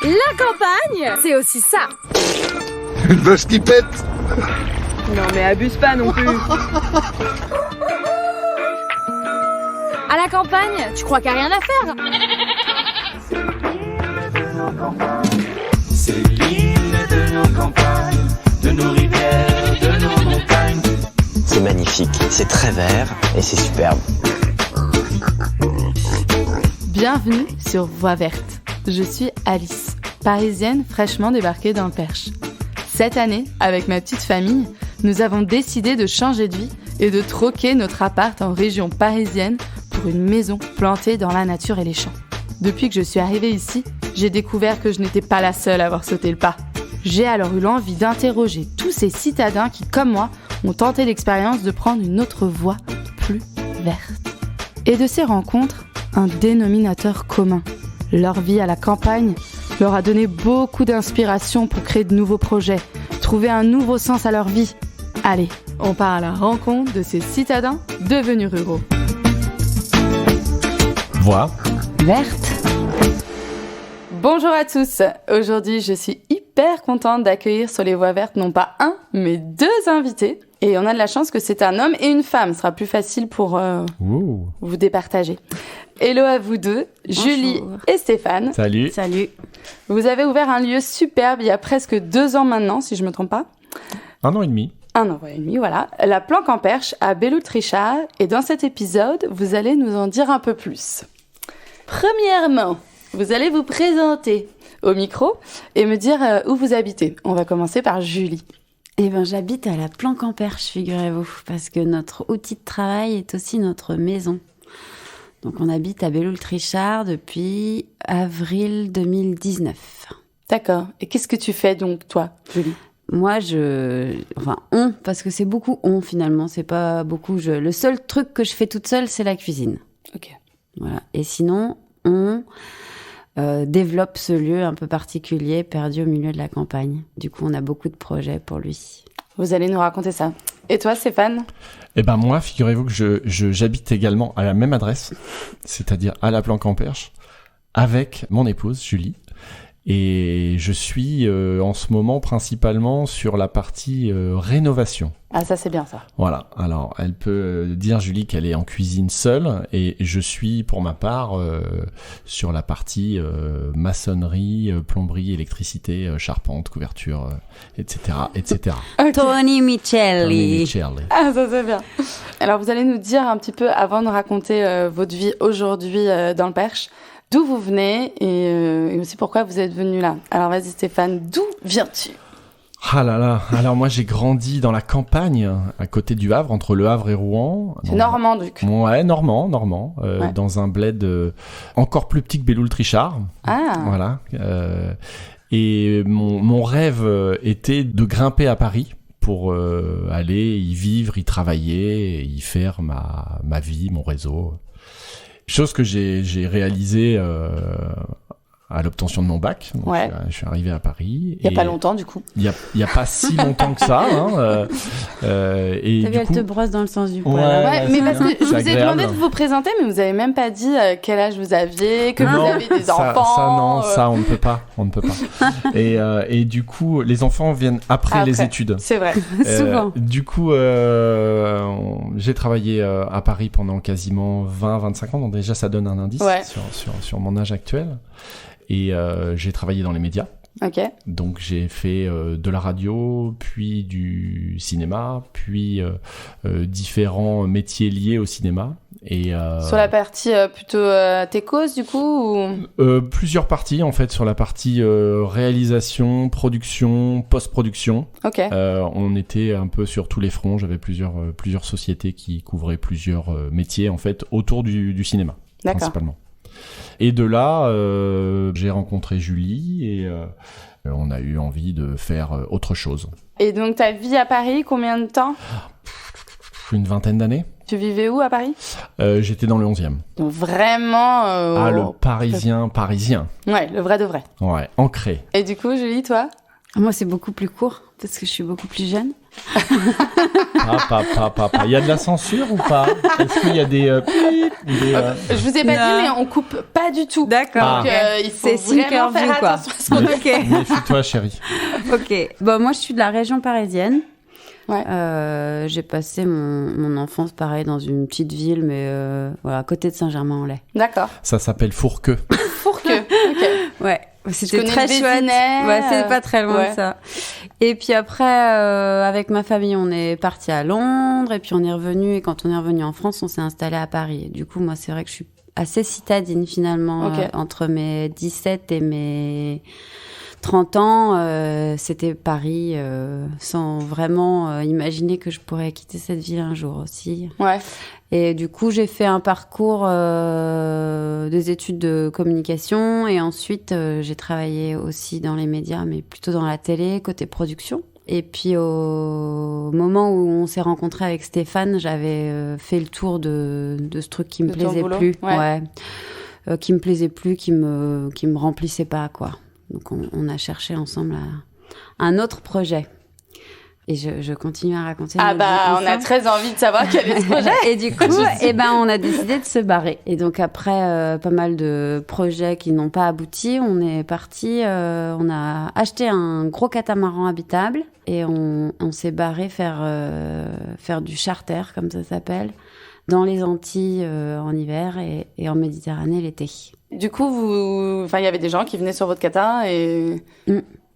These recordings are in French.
La campagne, c'est aussi ça. Une vache qui pète. Non mais abuse pas non plus. À la campagne, tu crois qu'il n'y a rien à faire? C'est l'hymne de nos campagnes, de nos rivières, de nos montagnes. C'est magnifique, c'est très vert et c'est superbe. Bienvenue sur Voix Verte. Je suis Alice, parisienne fraîchement débarquée dans le Perche. Cette année, avec ma petite famille, nous avons décidé de changer de vie et de troquer notre appart en région parisienne pour une maison plantée dans la nature et les champs. Depuis que je suis arrivée ici, j'ai découvert que je n'étais pas la seule à avoir sauté le pas. J'ai alors eu l'envie d'interroger tous ces citadins qui, comme moi, ont tenté l'expérience de prendre une autre voie plus verte. Et de ces rencontres, un dénominateur commun. Leur vie à la campagne leur a donné beaucoup d'inspiration pour créer de nouveaux projets, trouver un nouveau sens à leur vie. Allez, on part à la rencontre de ces citadins devenus ruraux. Voix Verte. Bonjour à tous. Aujourd'hui, je suis hyper contente d'accueillir sur les Voix Vertes non pas un, mais deux invités. Et on a de la chance que c'est un homme et une femme. Ce sera plus facile pour vous départager. Hello à vous deux, bonjour. Julie et Stéphane. Salut. Salut. Vous avez ouvert un lieu superbe il y a presque 2 ans maintenant, si je ne me trompe pas. 1 an et demi. 1 an et demi, voilà. La Planque en Perche à Belloult-Richard. Et dans cet épisode, vous allez nous en dire un peu plus. Premièrement, vous allez vous présenter au micro et me dire où vous habitez. On va commencer par Julie. Eh ben, j'habite à la Planque en Perche, figurez-vous, parce que notre outil de travail est aussi notre maison. Donc, on habite à Belloult-Richard depuis avril 2019. D'accord. Et qu'est-ce que tu fais donc, toi, Julie ? Moi, parce que c'est beaucoup finalement, c'est pas beaucoup. Le seul truc que je fais toute seule, c'est la cuisine. Ok. Voilà. Et sinon, on développe ce lieu un peu particulier, perdu au milieu de la campagne. Du coup, on a beaucoup de projets pour lui. Vous allez nous raconter ça. Et toi, Stéphane ? Eh ben moi, figurez-vous que j'habite également à la même adresse, c'est-à-dire à la Planque en Perche, avec mon épouse Julie. Et je suis en ce moment principalement sur la partie rénovation. Ah, ça c'est bien ça. Voilà, alors elle peut dire Julie qu'elle est en cuisine seule et je suis pour ma part sur la partie maçonnerie, plomberie, électricité, charpente, couverture, etc. etc. Okay. Tony Micheli. Ah, ça c'est bien. Alors vous allez nous dire un petit peu, avant de raconter votre vie aujourd'hui dans le Perche, d'où vous venez et aussi pourquoi vous êtes venu là. Alors vas-y Stéphane, d'où viens-tu ? Ah là là, alors moi j'ai grandi dans la campagne, à côté du Havre, entre le Havre et Rouen. C'est normand du coup. Ouais, normand, ouais. Dans un bled encore plus petit que Belloult-Richard. Ah. Voilà. Et mon rêve était de grimper à Paris pour aller y vivre, y travailler, y faire ma vie, mon réseau. Chose que j'ai réalisée à l'obtention de mon bac. Donc, ouais. Je suis arrivé à Paris. Il y a pas longtemps du coup. Il y a pas si longtemps que ça. Et t'as vu, elle te brosse dans le sens du poil. Ouais, mais parce que je vous ai agréable. demandé de vous présenter, mais vous avez même pas dit quel âge vous aviez, que vous avez des enfants. Ça on ne peut pas. Et du coup, les enfants viennent après les études. C'est vrai. Souvent. Du coup, j'ai travaillé à Paris pendant quasiment 20-25 ans. Donc déjà, ça donne un indice sur mon âge actuel. Et j'ai travaillé dans les médias. Ok. Donc j'ai fait de la radio, puis du cinéma, puis différents métiers liés au cinéma. Et sur la partie plutôt techos du coup ou... Plusieurs parties en fait, sur la partie réalisation, production, post-production. Ok. On était un peu sur tous les fronts. J'avais plusieurs sociétés qui couvraient plusieurs métiers en fait autour du cinéma. D'accord. Principalement. Et de là, j'ai rencontré Julie et on a eu envie de faire autre chose. Et donc, ta vie à Paris, combien de temps ? Une 20aine d'années. Tu vivais où à Paris ? J'étais dans le 11e. Donc vraiment... le parisien. Ouais, le vrai de vrai. Ouais, ancré. Et du coup, Julie, toi ? Moi, c'est beaucoup plus court, parce que je suis beaucoup plus jeune. Papa. Il y a de la censure ou pas? Est-ce qu'il y a des... Je vous ai pas dit, mais on coupe pas du tout. D'accord. Donc, il faut C'est vraiment Thinkerview, faire quoi. attention à son Ok. Méfie-toi, chérie. Ok. Bon, moi, je suis de la région parisienne. Ouais. J'ai passé mon enfance, pareil, dans une petite ville, mais voilà, à côté de Saint-Germain-en-Laye. D'accord. Ça s'appelle Fourqueux. Fourqueux. Ok. Ouais, c'était connais très le chouette. Vésinet, Ouais, c'est pas très loin ouais. de ça. Et puis après, avec ma famille, on est parti à Londres, et puis on est revenu. Et quand on est revenu en France, on s'est installé à Paris. Et du coup, moi, c'est vrai que je suis assez citadine finalement. Ok. Entre mes 17 et mes 30 ans, c'était Paris, sans vraiment imaginer que je pourrais quitter cette ville un jour aussi. Ouais. Et du coup, j'ai fait un parcours des études de communication et ensuite j'ai travaillé aussi dans les médias, mais plutôt dans la télé, côté production. Et puis au moment où on s'est rencontrés avec Stéphane, j'avais fait le tour de ce truc qui me De ton plaisait boulot, plus, ouais. qui me plaisait plus, qui me remplissait pas, quoi. Donc on a cherché ensemble un autre projet. Et je continue à raconter. Ah notre bah, vie on a ensemble. très envie de savoir quel est ce projet. Et du coup, on a décidé de se barrer. Et donc après pas mal de projets qui n'ont pas abouti, on est parti. On a acheté un gros catamaran habitable et on s'est barré faire du charter, comme ça s'appelle, dans les Antilles en hiver et en Méditerranée l'été. Du coup, il y avait des gens qui venaient sur votre cata et...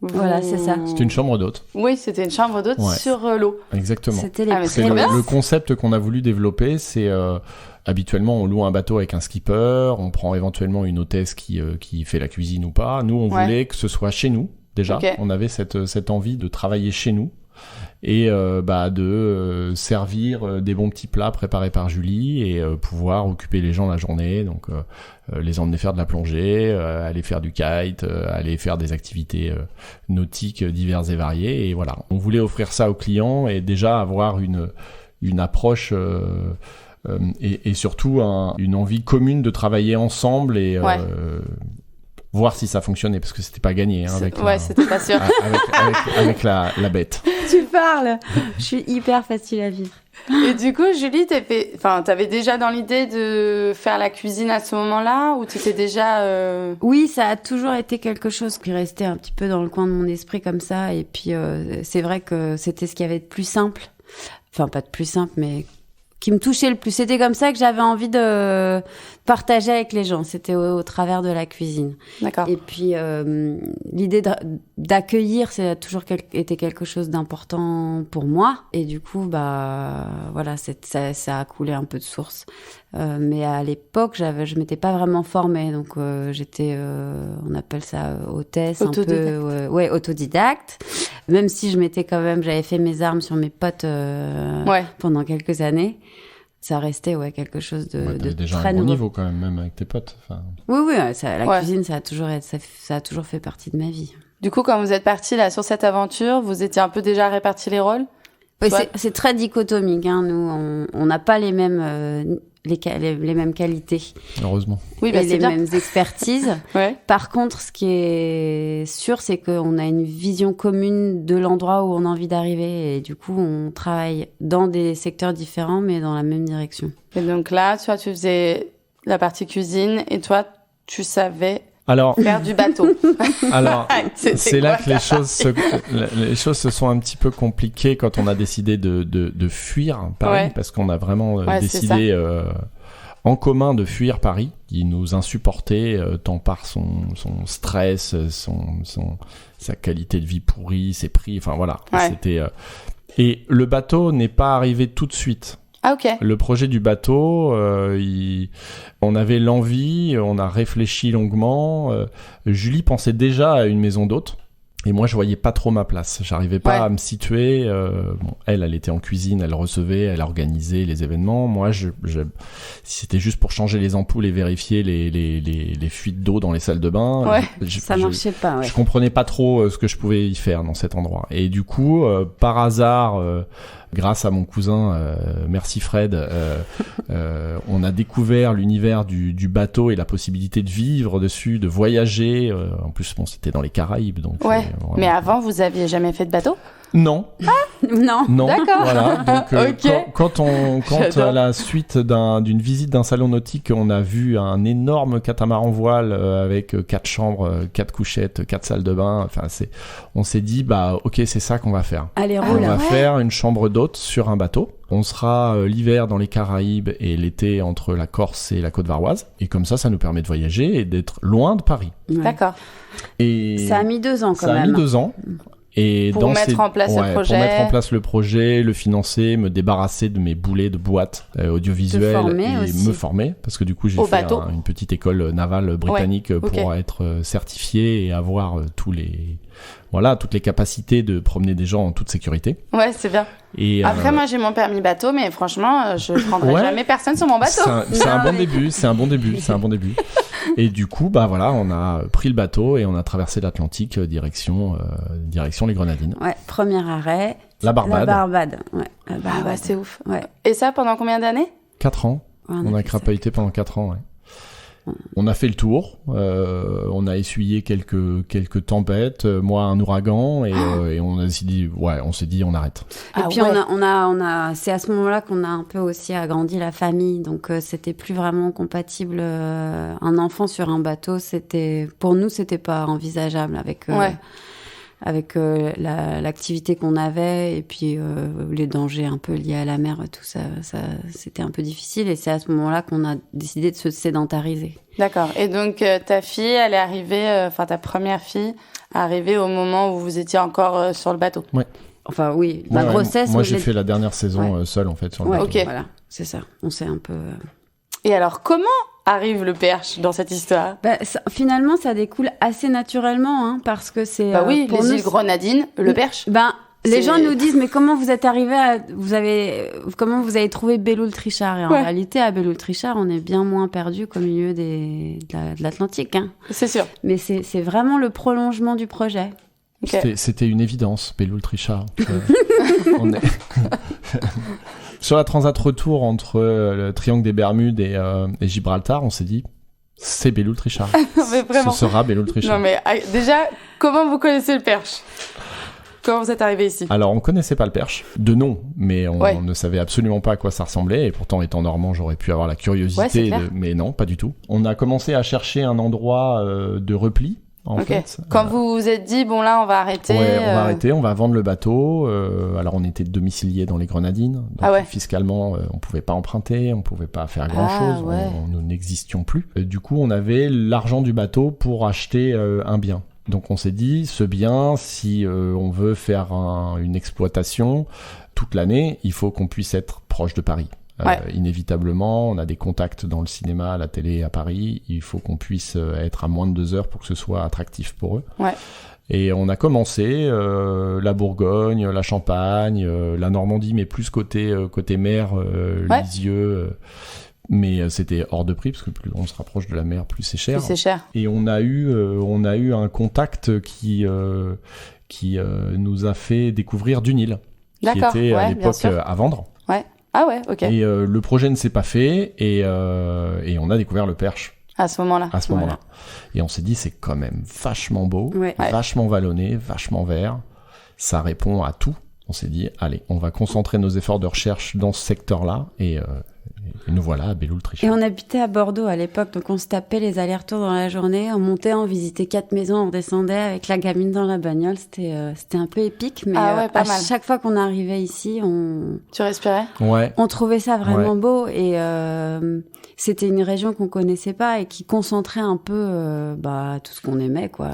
Voilà, c'est ça. C'est une chambre d'hôte. Oui, c'était une chambre d'hôte Ouais. sur l'eau. Exactement. C'était les Ah, mais C'est trop bien. le concept qu'on a voulu développer, c'est habituellement on loue un bateau avec un skipper, on prend éventuellement une hôtesse qui fait la cuisine ou pas. Nous, on Ouais. voulait que ce soit chez nous déjà. Ok. On avait cette envie de travailler chez nous et de servir des bons petits plats préparés par Julie et pouvoir occuper les gens la journée. Donc les emmener faire de la plongée, aller faire du kite, aller faire des activités nautiques diverses et variées. Et voilà, on voulait offrir ça aux clients et déjà avoir une approche et surtout une envie commune de travailler ensemble et Ouais. voir si ça fonctionnait parce que c'était pas gagné hein, avec, C'était pas sûr. avec la bête. Tu parles. Je suis hyper facile à vivre. Et du coup, Julie, t'avais déjà dans l'idée de faire la cuisine à ce moment-là ou t'étais déjà... Oui, ça a toujours été quelque chose qui restait un petit peu dans le coin de mon esprit comme ça. Et puis, c'est vrai que c'était ce qu'il y avait de plus simple. Enfin, pas de plus simple, mais qui me touchait le plus. C'était comme ça que j'avais envie de partager avec les gens. C'était au travers de la cuisine. D'accord. Et puis, l'idée d'accueillir, ça a toujours été quelque chose d'important pour moi. Et du coup, voilà, ça a coulé un peu de source. Mais à l'époque, je m'étais pas vraiment formée. Donc, j'étais, on appelle ça hôtesse, Autodidacte. un peu, autodidacte. Même si j'avais fait mes armes sur mes potes pendant quelques années. Ça restait quelque chose de déjà très un bon nouveau. niveau quand même avec tes potes. Enfin... Oui, la cuisine, ça a toujours fait partie de ma vie. Du coup, quand vous êtes partis là sur cette aventure, vous étiez un peu déjà répartis les rôles? Oui, c'est très dichotomique. Hein. Nous, on n'a pas les mêmes les mêmes qualités Oui, et c'est les bien. mêmes expertises. Ouais. Par contre, ce qui est sûr, c'est qu'on a une vision commune de l'endroit où on a envie d'arriver. Et du coup, on travaille dans des secteurs différents, mais dans la même direction. Et donc là, tu faisais la partie cuisine et toi, tu savais Alors, faire du bateau. C'était c'est là quoi que les choses se sont un petit peu compliquées quand on a décidé de fuir Paris, Ouais. parce qu'on a vraiment Ouais, c'est décidé en commun de fuir Paris, qui nous insupportait tant par son stress, sa qualité de vie pourrie, ses prix, enfin voilà. Ouais. C'était et le bateau n'est pas arrivé tout de suite. Ah, ok. Le projet du bateau, on avait l'envie, on a réfléchi longuement. Julie pensait déjà à une maison d'hôte. Et moi, je voyais pas trop ma place. J'arrivais pas à me situer. Elle était en cuisine, elle recevait, elle organisait les événements. Moi, si c'était juste pour changer les ampoules et vérifier les fuites d'eau dans les salles de bain, Ça marchait pas. Ouais. je comprenais pas trop ce que je pouvais y faire dans cet endroit. Et du coup, par hasard, grâce à mon cousin, merci Fred, on a découvert l'univers du bateau et la possibilité de vivre dessus, de voyager. En plus, c'était dans les Caraïbes, donc. Ouais. Vraiment... Mais avant, vous aviez jamais fait de bateau? Non. Non. Non. D'accord. Voilà. Donc, Ok. quand J'adore. à la suite d'une visite d'un salon nautique, on a vu un énorme catamaran voile avec 4 chambres, 4 couchettes, 4 salles de bain. Enfin, on s'est dit, bah, ok, c'est ça qu'on va faire. Allez, On roule. va faire une chambre d'hôte sur un bateau. On sera l'hiver dans les Caraïbes et l'été entre la Corse et la côte varoise. Et comme ça nous permet de voyager et d'être loin de Paris. Ouais. D'accord. Et Ça a mis 2 ans quand ça même. a mis 2 ans. Et Pour mettre en place le projet. Pour mettre en place le projet, le financer, me débarrasser de mes boulets de boîte audiovisuelles Te former et aussi. me former. Parce que du coup, j'ai Au fait bateau. une petite école navale britannique ok. pour être certifié et avoir toutes les capacités de promener des gens en toute sécurité. Ouais, c'est bien. Et, Après, moi, j'ai mon permis bateau, mais franchement, je prendrai Ouais. jamais personne sur mon bateau. c'est un Non, bon mais- début, c'est un bon début. Et du coup, bah voilà, on a pris le bateau et on a traversé l'Atlantique direction les Grenadines. Ouais, premier arrêt. La Barbade. La Barbade. Ouais, la Ah Barbade. ouais, c'est ouf. Ouais. Et ça, pendant combien d'années? 4 ans. Ouais, On a fait ça. crapahuté pendant 4 ans, ouais. On a fait le tour, on a essuyé quelques tempêtes, moi un ouragan, et on s'est dit, on arrête. Et Ah puis ouais. on a, c'est à ce moment-là qu'on a un peu aussi agrandi la famille, donc c'était plus vraiment compatible. Un enfant sur un bateau, pour nous, c'était pas envisageable avec Ouais. l'activité qu'on avait et puis les dangers un peu liés à la mer, tout ça, c'était un peu difficile. Et c'est à ce moment-là qu'on a décidé de se sédentariser. D'accord. Et donc, ta fille, elle est arrivée, ta première fille, arrivée au moment où vous étiez encore sur le bateau. Enfin, oui, ma Ouais, grossesse. moi je j'ai l'ai- fait la dernière saison seule en fait sur le Ouais, bateau. Ok. Voilà, c'est ça. On s'est un peu. Et alors, comment arrive le perche dans cette histoire? Finalement, ça découle assez naturellement, hein, parce que c'est. Bah oui, pour les nous, îles Grenadines, le perche. Les C'est- gens nous disent, mais comment vous êtes arrivé comment vous avez trouvé Belloul-Trichard? Et en Ouais. réalité, à Belloul-Trichard, on est bien moins perdu qu'au milieu de l'Atlantique, hein. C'est sûr. Mais c'est vraiment le prolongement du projet. Ok. C'était une évidence, Belloul-Trichard. On est... Sur la transat retour entre le triangle des Bermudes et Gibraltar, on s'est dit, c'est Belloul-Trichard. Mais vraiment. Ce sera Belloul-Trichard. Non, mais déjà, comment vous connaissez le perche? Comment vous êtes arrivé ici? Alors, on connaissait pas le perche, de nom, mais on Ouais. ne savait absolument pas à quoi ça ressemblait, et pourtant, étant normand, j'aurais pu avoir la Ouais, c'est curiosité, clair. mais non, pas du tout. On a commencé à chercher un endroit de repli, en Ok. fait. Quand vous vous êtes dit, bon là, on va arrêter. Ouais, on va arrêter, on va vendre le bateau. Alors, on était domiciliés dans les Grenadines, donc Ah ouais. fiscalement, on pouvait pas emprunter, on pouvait pas faire grand-chose, ouais. nous n'existions plus. Du coup, on avait l'argent du bateau pour acheter un bien. Donc on s'est dit, ce bien, si on veut faire une exploitation toute l'année, il faut qu'on puisse être proche de Paris. Ouais. Inévitablement, on a des contacts dans le cinéma, à la télé, à Paris. Il faut qu'on puisse être à moins de 2 heures pour que ce soit attractif pour eux. Ouais. Et on a commencé la Bourgogne, la Champagne, la Normandie, mais plus côté mer, Ouais. Lisieux. Mais c'était hors de prix, parce que plus on se rapproche de la mer, plus c'est cher. Puis c'est cher. Et on a eu un contact qui nous a fait découvrir Dunil, qui D'accord, était à ouais, bien l'époque sûr. à vendre. Ah ouais, ok. Et le projet ne s'est pas fait, et on a découvert le perche À ce moment-là. à ce moment-là. Et on s'est dit, c'est quand même vachement beau, Ouais. vachement vallonné, vachement vert. Ça répond à tout. On s'est dit, allez, on va concentrer nos efforts de recherche dans ce secteur-là, et nous voilà à Et Belloul-Trichard. on habitait à Bordeaux à l'époque, donc on se tapait les allers-retours dans la journée, on montait, on visitait 4 maisons, on redescendait avec la gamine dans la bagnole, c'était un peu épique, mais Ah ouais, pas à mal. chaque fois qu'on arrivait ici, Tu respirais? Ouais. on trouvait ça vraiment beau, et c'était une région qu'on connaissait pas et qui concentrait un peu tout ce qu'on aimait, quoi,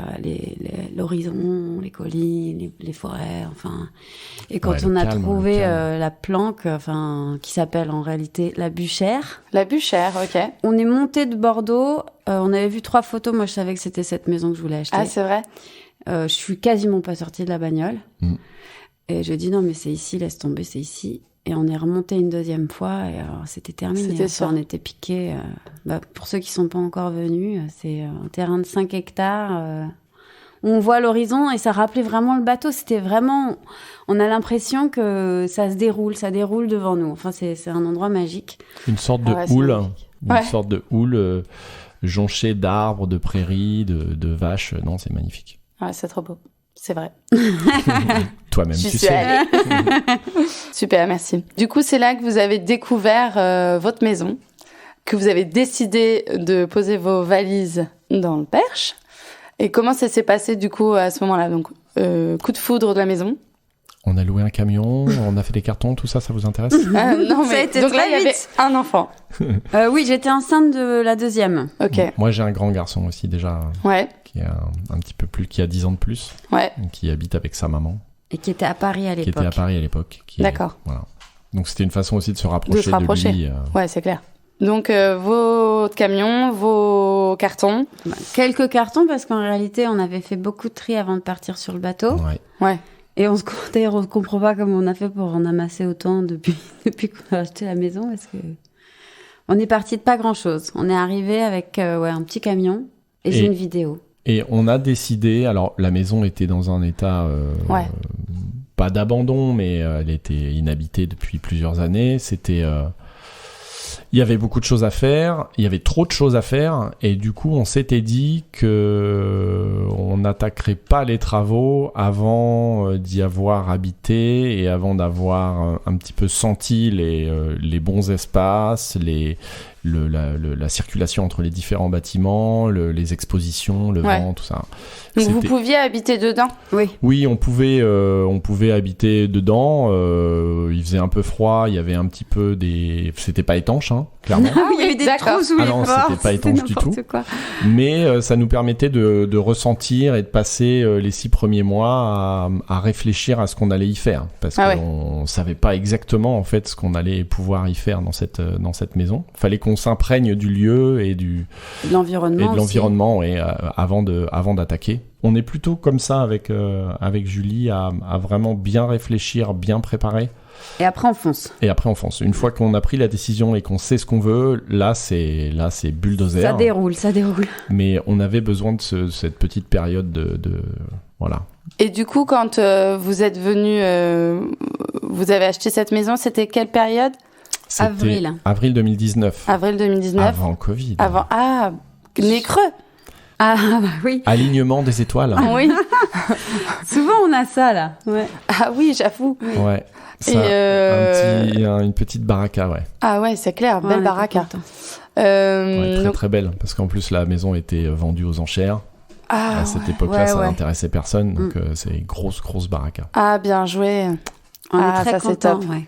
l'horizon, les collines, les forêts, enfin. Et quand Ouais, on le a calme, trouvé le calme. la planque, qui s'appelle en réalité la Buchère, La Buchère, ok. on est monté de Bordeaux, on avait vu 3 photos, moi je savais que c'était cette maison que je voulais acheter. Ah, c'est vrai? Je suis quasiment pas sortie de la bagnole. Et je dis non mais c'est ici, laisse tomber, c'est ici. Et on est remonté une deuxième fois et alors c'était terminé. C'était Enfin, sûr. on était piqués. Pour ceux qui sont pas encore venus, c'est un terrain de 5 hectares. On voit l'horizon et ça rappelait vraiment le bateau. C'était vraiment... On a l'impression que ça déroule devant nous. Enfin, c'est un endroit magique. Une sorte de Ah ouais, c'est houle, magnifique. une Ouais. sorte de houle jonchée d'arbres, de prairies, de vaches. Non, c'est magnifique. Ouais, c'est trop beau. C'est vrai. Toi-même, J'y tu suis sais. allée. Super, merci. Du coup, c'est là que vous avez découvert votre maison, que vous avez décidé de poser vos valises dans le Perche. Et comment ça s'est passé du coup à ce moment-là? Donc, coup de foudre de la maison. On a loué un camion, on a fait des cartons, tout ça, ça vous intéresse? Non, Ça a mais été donc là, très il y avait vite. un enfant. Oui, j'étais enceinte de la deuxième. Ok. Moi, j'ai un grand garçon aussi déjà, Ouais, qui a un petit peu plus, qui a 10 ans de plus, ouais. qui habite avec sa maman, Et qui était à Paris à qui l'époque. était à Paris à l'époque. D'accord. Voilà. Donc c'était une façon aussi de se rapprocher De se rapprocher. lui. Ouais, c'est clair. Donc, vos camions, vos cartons. Quelques cartons, parce qu'en réalité, on avait fait beaucoup de tri avant de partir sur le bateau. Ouais. Ouais. Et d'ailleurs, on ne comprend pas comment on a fait pour en amasser autant depuis qu'on a acheté la maison, parce que on est parti de pas grand-chose. On est arrivé avec un petit camion et j'ai une vidéo. Et on a décidé, alors la maison était dans un état Ouais. pas d'abandon, mais elle était inhabitée depuis plusieurs années. Il y avait beaucoup de choses à faire, il y avait trop de choses à faire, et du coup on s'était dit que on n'attaquerait pas les travaux avant d'y avoir habité et avant d'avoir un petit peu senti les bons espaces, la circulation entre les différents bâtiments, les expositions, le Ouais. vent, tout ça. Donc, vous pouviez habiter dedans. Oui, on pouvait habiter dedans. Il faisait un peu froid, il y avait un petit peu c'était pas étanche, hein, clairement. Ah, il y avait des d'accord. trous sous Ah les non, portes. c'était pas étanche du tout. Quoi. Mais ça nous permettait de ressentir et de passer les 6 premiers mois à réfléchir à ce qu'on allait y faire, parce Ah ouais. qu'on savait pas exactement en fait ce qu'on allait pouvoir y faire dans cette maison. Fallait qu'on s'imprègne du lieu et De l'environnement. aussi. l'environnement avant d'attaquer. On est plutôt comme ça avec Julie à vraiment bien réfléchir, bien préparer. Et après, on fonce. Et après on fonce. Une fois qu'on a pris la décision et qu'on sait ce qu'on veut, là c'est bulldozer. Ça déroule. Mais on avait besoin de cette petite période de voilà. Et du coup, quand vous êtes venu, vous avez acheté cette maison, c'était quelle période? C'était avril 2019. Avril 2019. Avant Covid. Ah, nez creux. Ah bah oui. Alignement des étoiles. Oui. Souvent, on a ça, là. Ouais. Ah oui, j'avoue. Ouais. Ça, Et une petite baraka, ouais. Ah ouais, c'est clair, Ouais, belle on était baraka. contents. Ouais, très Donc- très belle, parce qu'en plus la maison était vendue aux enchères. Ah, À cette ouais. époque-là, Ouais, ça ouais. n'intéressait personne, donc c'est grosse baraka. Ah, bien joué. On Ah, est très ça, c'est contents, top. ouais.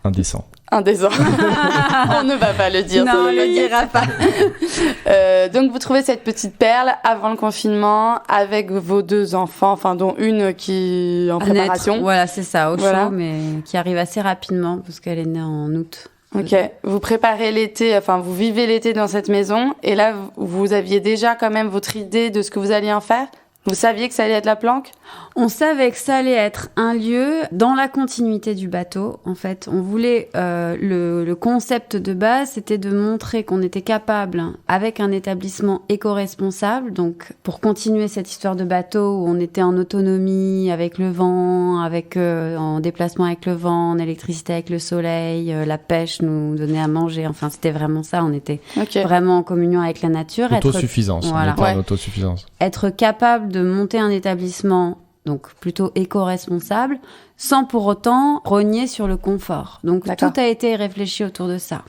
Indécent. Indécent. On ne va pas le dire. Non, ça on va le pas dire. dira pas. Donc vous trouvez cette petite perle avant le confinement avec vos 2 enfants, enfin dont une qui est en préparation. Voilà, c'est ça, au Voilà. chaud, mais qui arrive assez rapidement, parce qu'elle est née en août. Ok. Vous préparez l'été, enfin vous vivez l'été dans cette maison, et là vous aviez déjà quand même votre idée de ce que vous alliez en faire. Vous saviez que ça allait être la planque? On savait que ça allait être un lieu dans la continuité du bateau. En fait, on voulait le concept de base, c'était de montrer qu'on était capable, avec un établissement éco-responsable, donc pour continuer cette histoire de bateau où on était en autonomie avec le vent, en déplacement avec le vent, en électricité avec le soleil, la pêche nous donnait à manger. Enfin, c'était vraiment ça. On était Ok. vraiment en communion avec la nature. Autosuffisance. Voilà. On était en Ouais. autosuffisance. Être capable de monter un établissement, donc plutôt éco-responsable, sans pour autant rogner sur le confort. Donc D'accord. tout a été réfléchi autour de ça.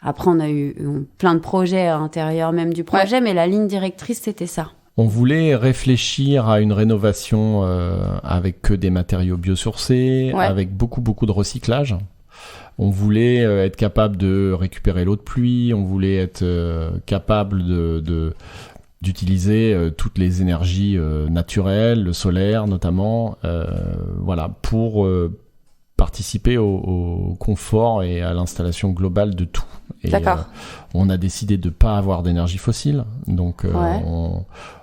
Après, on a eu plein de projets à l'intérieur même du projet, mais la ligne directrice, c'était ça. On voulait réfléchir à une rénovation avec que des matériaux biosourcés, Ouais. avec beaucoup de recyclage. On voulait être capable de récupérer l'eau de pluie, on voulait être capable d'utiliser toutes les énergies naturelles, le solaire notamment, voilà, pour participer au confort et à l'installation globale de tout. Et, D'accord. on a décidé de ne pas avoir d'énergie fossile, donc Ouais.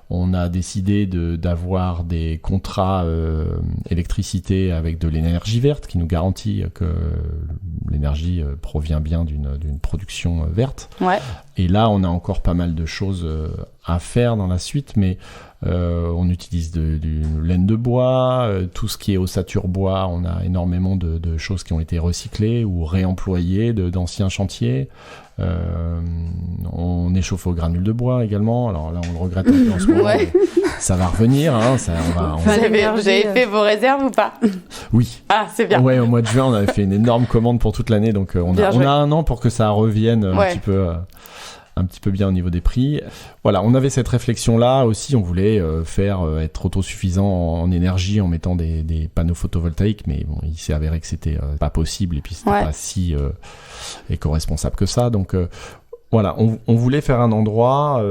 on a décidé d'avoir des contrats électricité avec de l'énergie verte qui nous garantit que l'énergie provient bien d'une production verte. Ouais. Et là, on a encore pas mal de choses à faire dans la suite, mais on utilise du laine de bois, tout ce qui est ossature bois, on a énormément de choses qui ont été recyclées ou réemployées d'anciens chantiers. On échauffe au granule de bois également. Alors là, on le regrette un peu en ce moment. Ouais. Ça va revenir. Hein, Vous avez fait vos réserves ou pas? Oui. Ah, c'est bien. Ouais, au mois de juin, on avait fait une énorme commande pour toute l'année. Donc, on a 1 an pour que ça revienne un petit peu bien au niveau des prix. Voilà, on avait cette réflexion-là aussi. On voulait être autosuffisant en énergie en mettant des panneaux photovoltaïques, mais bon, il s'est avéré que c'était pas possible et puis c'était pas si éco-responsable que ça. Donc voilà, on voulait faire un endroit...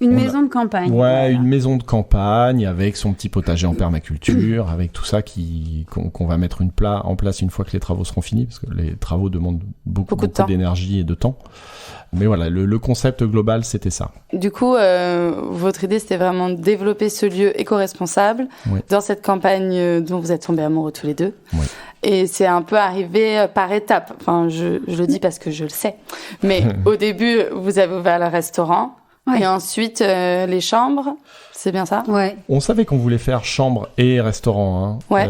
Une maison de campagne. Ouais, voilà. Une maison de campagne avec son petit potager en permaculture, avec tout ça qu'on va mettre en place une fois que les travaux seront finis, parce que les travaux demandent beaucoup d'énergie et de temps. Mais voilà, le concept global, c'était ça. Du coup, votre idée, c'était vraiment de développer ce lieu éco-responsable dans cette campagne dont vous êtes tombés amoureux tous les deux. Oui. Et c'est un peu arrivé par étapes. Enfin, je le dis parce que je le sais. Mais au début, vous avez ouvert le restaurant. Ouais. Et ensuite, les chambres, c'est bien ça? Ouais. On savait qu'on voulait faire chambre et restaurant. Hein. Ouais.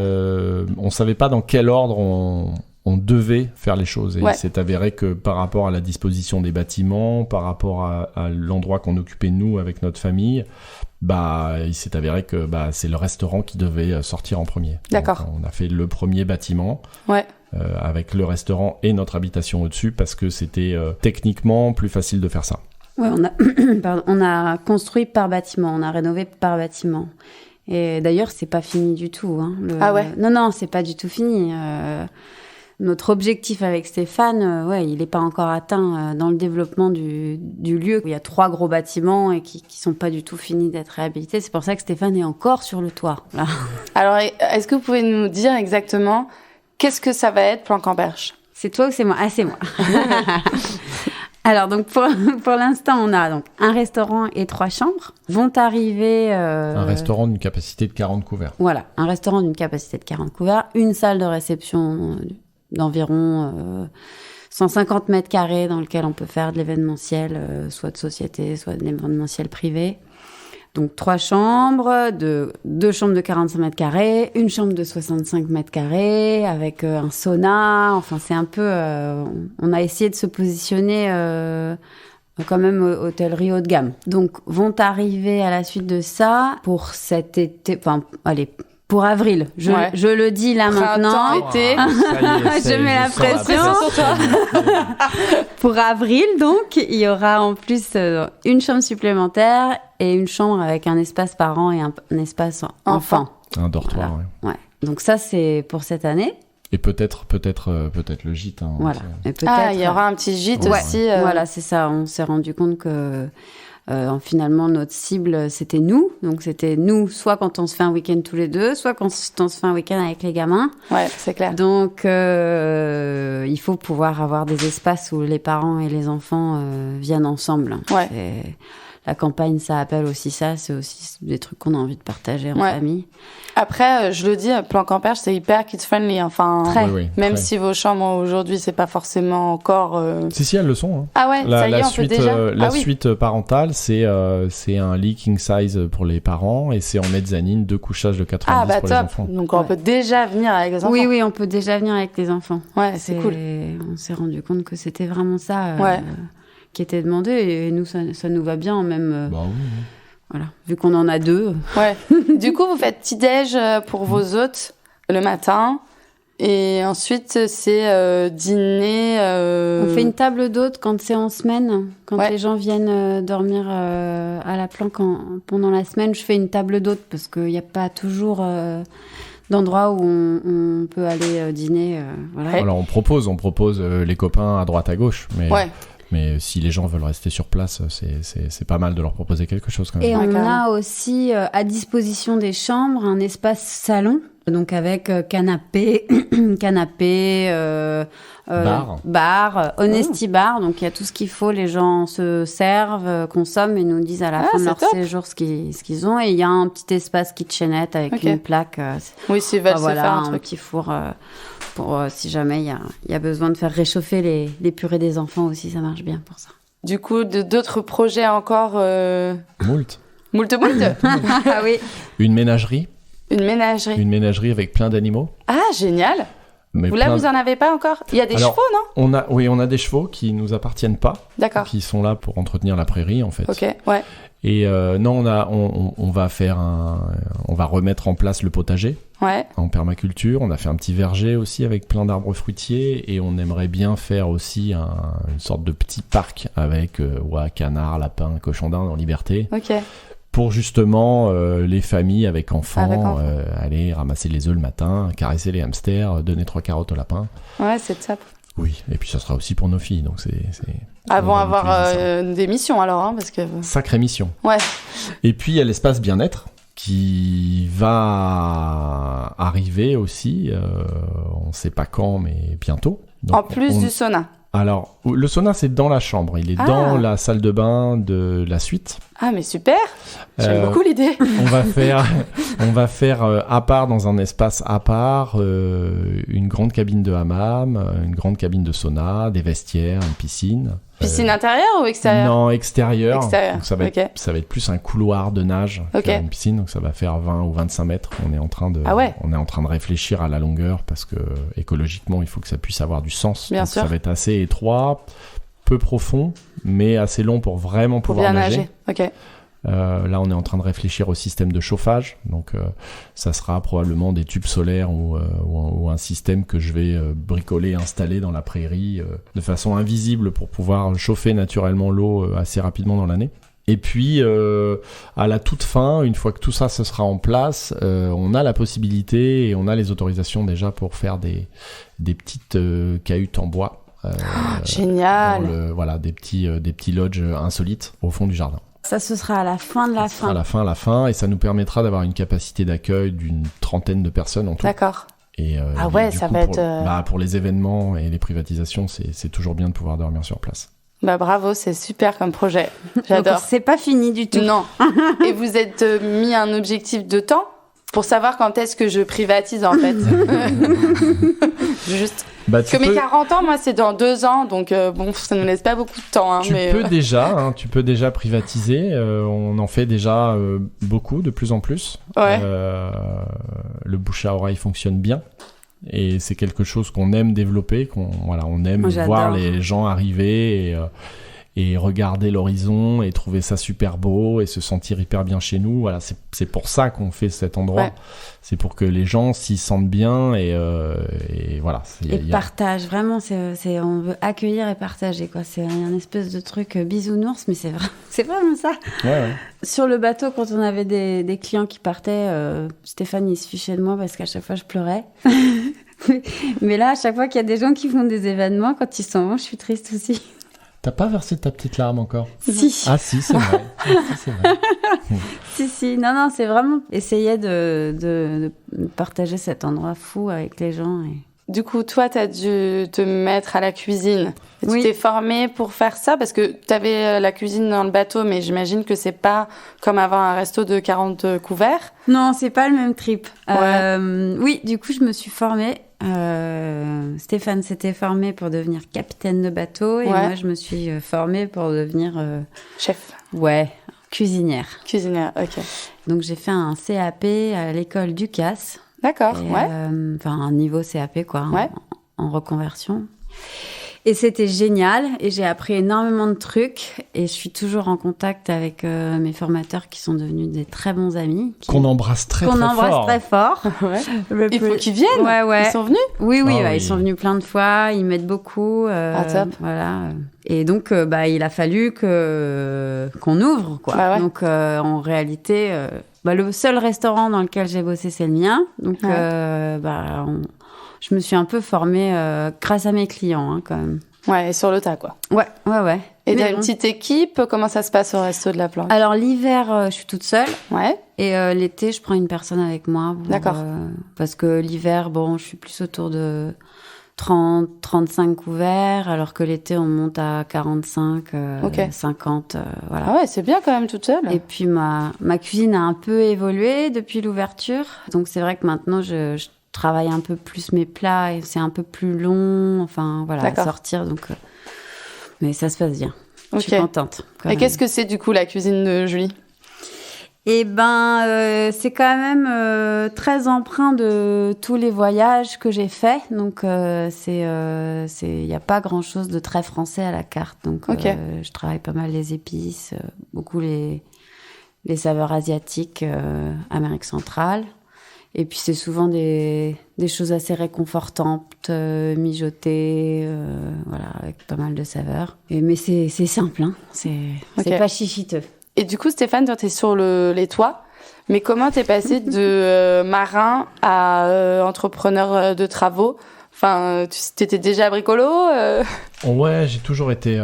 On savait pas dans quel ordre on devait faire les choses. Et il s'est avéré que par rapport à la disposition des bâtiments, par rapport à l'endroit qu'on occupait nous avec notre famille, il s'est avéré que c'est le restaurant qui devait sortir en premier. D'accord. Donc, on a fait le premier bâtiment. Ouais. Avec le restaurant et notre habitation au-dessus parce que c'était techniquement plus facile de faire ça. Ouais, on a construit par bâtiment, on a rénové par bâtiment. Et d'ailleurs, c'est pas fini du tout. Hein, Ah ouais? Non, c'est pas du tout fini. Notre objectif avec Stéphane, il n'est pas encore atteint dans le développement du lieu. Il y a 3 gros bâtiments et qui sont pas du tout finis d'être réhabilités. C'est pour ça que Stéphane est encore sur le toit. Là. Alors, est-ce que vous pouvez nous dire exactement qu'est-ce que ça va être, Plan Camperche? C'est toi ou c'est moi? Ah, c'est moi. Alors, donc, pour l'instant, on a donc un restaurant et 3 chambres. Vont arriver... Un restaurant d'une capacité de 40 couverts. Voilà, un restaurant d'une capacité de 40 couverts. Une salle de réception d'environ 150 mètres carrés dans lequel on peut faire de l'événementiel, soit de société, soit de l'événementiel privé. Donc, 3 chambres, 2 chambres de 45 mètres carrés, une chambre de 65 mètres carrés, avec un sauna. Enfin, c'est un peu... on a essayé de se positionner quand même hôtellerie haut de gamme. Donc, vont arriver à la suite de ça, pour cet été... Enfin, allez... Pour avril, je le dis là maintenant. Été. Je mets la pression. Pour avril, donc, il y aura en plus une chambre supplémentaire et une chambre avec un espace parent et un espace enfant. Un dortoir, voilà. Ouais. Donc ça, c'est pour cette année. Et peut-être le gîte. Hein, voilà. Et il y aura un petit gîte aussi. Voilà, c'est ça. On s'est rendu compte que... finalement, notre cible, c'était nous. Donc, c'était nous, soit quand on se fait un week-end tous les deux, soit quand on se fait un week-end avec les gamins. Ouais, c'est clair. Donc, il faut pouvoir avoir des espaces où les parents et les enfants viennent ensemble. Ouais. La campagne, ça appelle aussi ça. C'est aussi des trucs qu'on a envie de partager en famille. Après, je le dis, Plan Camperche, c'est hyper kids-friendly. Enfin, même si vos chambres, aujourd'hui, c'est pas forcément encore... Si, elles le sont. Hein. Ah ouais, ça y est, on peut déjà... La suite parentale, c'est un lit king size pour les parents et c'est en mezzanine 2 couchages de 90 pour les enfants. Donc, on peut déjà venir avec les enfants. Oui, on peut déjà venir avec les enfants. Ouais, c'est cool. On s'est rendu compte que c'était vraiment ça qui était demandé et nous, ça nous va bien, même... Voilà, vu qu'on en a 2. Ouais. Du coup, vous faites petit-déj pour vos hôtes le matin. Et ensuite, c'est dîner... On fait une table d'hôtes quand c'est en semaine. Quand les gens viennent dormir à la planque pendant la semaine, je fais une table d'hôtes parce qu'il n'y a pas toujours... d'endroits où on peut aller dîner. Voilà. Alors, on propose les copains à droite, à gauche. Mais si les gens veulent rester sur place, c'est pas mal de leur proposer quelque chose quand même. Et on a aussi à disposition des chambres un espace salon, donc avec canapé, bar, Honesty Bar. Donc il y a tout ce qu'il faut. Les gens se servent, consomment et nous disent à la fin de leur séjour ce qu'ils ont. Et il y a un petit espace kitchenette avec une plaque. S'ils veulent se faire un petit four. Pour si jamais il y a besoin de faire réchauffer les purées des enfants aussi, ça marche bien pour ça. Du coup, d'autres projets encore Moult. Ah oui. Une ménagerie. Une ménagerie avec plein d'animaux. Ah, génial. Mais Là, vous en avez pas encore? Il y a des chevaux, non? on a des chevaux qui nous appartiennent pas. D'accord. Qui sont là pour entretenir la prairie, en fait. Ok, ouais. Et non, on va remettre en place le potager. Ouais. En permaculture. On a fait un petit verger aussi avec plein d'arbres fruitiers et on aimerait bien faire aussi une sorte de petit parc avec canards, lapins, cochons d'Inde en liberté. Ok. Pour justement les familles avec enfants, aller ramasser les œufs le matin, caresser les hamsters, donner 3 carottes au lapin. Ouais, c'est top. Oui, et puis ça sera aussi pour nos filles, donc c'est... Avant avoir des missions alors, hein, parce que... Sacrée mission. Ouais. Et puis il y a l'espace bien-être qui va arriver aussi, on ne sait pas quand, mais bientôt. Donc, en plus du sauna. Alors, le sauna, c'est dans la chambre. Il est dans la salle de bain de la suite. Ah, mais super! J'aime beaucoup l'idée. On va faire à part, dans un espace à part, une grande cabine de hammam, une grande cabine de sauna, des vestiaires, une piscine. Piscine intérieure ou extérieure? Non, extérieure. Extérieur. Donc ça va être plus un couloir de nage qu'une piscine. Donc ça va faire 20 ou 25 mètres. On est en train de réfléchir à la longueur parce que écologiquement, il faut que ça puisse avoir du sens. Bien donc sûr. Ça va être assez étroit, peu profond, mais assez long pour vraiment pouvoir nager. Ok. Là, on est en train de réfléchir au système de chauffage. Donc, ça sera probablement des tubes solaires ou un système que je vais bricoler, installer dans la prairie de façon invisible pour pouvoir chauffer naturellement l'eau assez rapidement dans l'année. Et puis, à la toute fin, une fois que tout ça se sera en place, on a la possibilité et on a les autorisations déjà pour faire des petites cahutes en bois. Génial! Des petits lodges insolites au fond du jardin. Ça, ce sera à la fin de la fin. À la fin, et ça nous permettra d'avoir une capacité d'accueil d'une 30aine de personnes en tout. D'accord. Et, ça va être... pour les événements et les privatisations, c'est toujours bien de pouvoir dormir sur place. Bah bravo, c'est super comme projet. J'adore. Donc, c'est pas fini du tout. Non. Et vous êtes mis un objectif de temps pour savoir quand est-ce que je privatise en fait. Juste. Parce que mes 40 ans, moi, c'est dans 2 ans, donc ça ne nous laisse pas beaucoup de temps. Hein, tu peux déjà privatiser. On en fait déjà beaucoup, de plus en plus. Ouais. Le bouche à oreille fonctionne bien. Et c'est quelque chose qu'on aime développer, on aime voir les gens arriver et regarder l'horizon et trouver ça super beau et se sentir hyper bien chez nous. Voilà, c'est pour ça qu'on fait cet endroit. Ouais. C'est pour que les gens s'y sentent bien et voilà. Partage, vraiment, on veut accueillir et partager, quoi. C'est un espèce de truc bisounours, mais c'est vraiment ça. Ouais. Sur le bateau, quand on avait des clients qui partaient, Stéphane, il se fichait de moi parce qu'à chaque fois, je pleurais. Mais là, à chaque fois qu'il y a des gens qui font des événements, quand ils s'en vont, je suis triste aussi. T'as pas versé ta petite larme encore? Si. Ah si, c'est vrai. Si. Non, c'est vraiment essayer de partager cet endroit fou avec les gens. Du coup, toi, t'as dû te mettre à la cuisine. Oui. Tu t'es formée pour faire ça parce que t'avais la cuisine dans le bateau, mais j'imagine que c'est pas comme avoir un resto de 40 couverts. Non, c'est pas le même trip. Ouais. Oui, du coup, je me suis formée. Stéphane s'était formé pour devenir capitaine de bateau et moi je me suis formée pour devenir chef. Ouais, cuisinière. Cuisinière, ok. Donc j'ai fait un CAP à l'école Ducasse. D'accord, un niveau CAP quoi, ouais. en reconversion. Et c'était génial et j'ai appris énormément de trucs et je suis toujours en contact avec mes formateurs qui sont devenus des très bons amis. Qu'on embrasse très fort. Ouais. Il faut qu'ils viennent. Ouais. Ils sont venus? Oui, ils sont venus plein de fois, ils m'aident beaucoup. Top. Voilà. Et donc, il a fallu qu'on ouvre, quoi. Bah ouais. Donc, en réalité, le seul restaurant dans lequel j'ai bossé, c'est le mien. Donc, je me suis un peu formée grâce à mes clients, hein, quand même. Ouais, et sur le tas, quoi. Ouais. Et t'as une petite équipe? Comment ça se passe au resto de la Planque? Alors, l'hiver, je suis toute seule. Ouais. Et l'été, je prends une personne avec moi. D'accord. Parce que l'hiver, je suis plus autour de 30-35 couverts, alors que l'été, on monte à 45, 50, voilà. Ah ouais, c'est bien quand même toute seule. Et puis, ma cuisine a un peu évolué depuis l'ouverture. Donc, c'est vrai que maintenant, je travaille un peu plus mes plats et c'est un peu plus long, à sortir. Donc, mais ça se passe bien. Je suis contente. Et qu'est-ce que c'est du coup la cuisine de Julie? Et c'est quand même très empreint de tous les voyages que j'ai faits. Donc, il n'y a pas grand-chose de très français à la carte. Donc, je travaille pas mal les épices, beaucoup les saveurs asiatiques, Amérique centrale. Et puis, c'est souvent des choses assez réconfortantes, mijotées, avec pas mal de saveurs. Mais c'est simple, hein. C'est pas chichiteux. Et du coup, Stéphane, toi, t'es sur les toits. Mais comment t'es passé de marin à entrepreneur de travaux ? Enfin, t'étais déjà bricolo Ouais, j'ai toujours été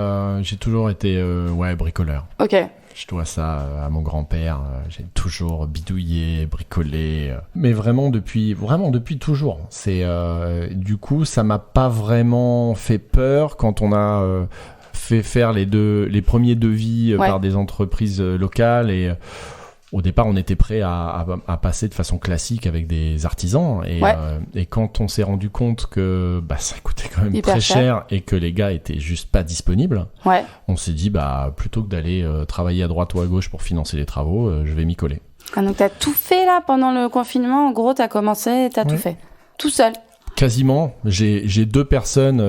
bricoleur. Ok. Je dois ça à mon grand-père. J'ai toujours bidouillé, bricolé. Mais vraiment depuis toujours. Du coup, ça m'a pas vraiment fait peur quand on a fait faire les premiers devis par des entreprises locales. Et au départ, on était prêt à passer de façon classique avec des artisans. Et quand on s'est rendu compte que ça coûtait quand même hyper très cher et que les gars étaient juste pas disponibles, on s'est dit plutôt que d'aller travailler à droite ou à gauche pour financer les travaux, je vais m'y coller. Ah, donc t'as tout fait là pendant le confinement. En gros, t'as commencé, t'as tout fait tout seul. Quasiment. J'ai deux personnes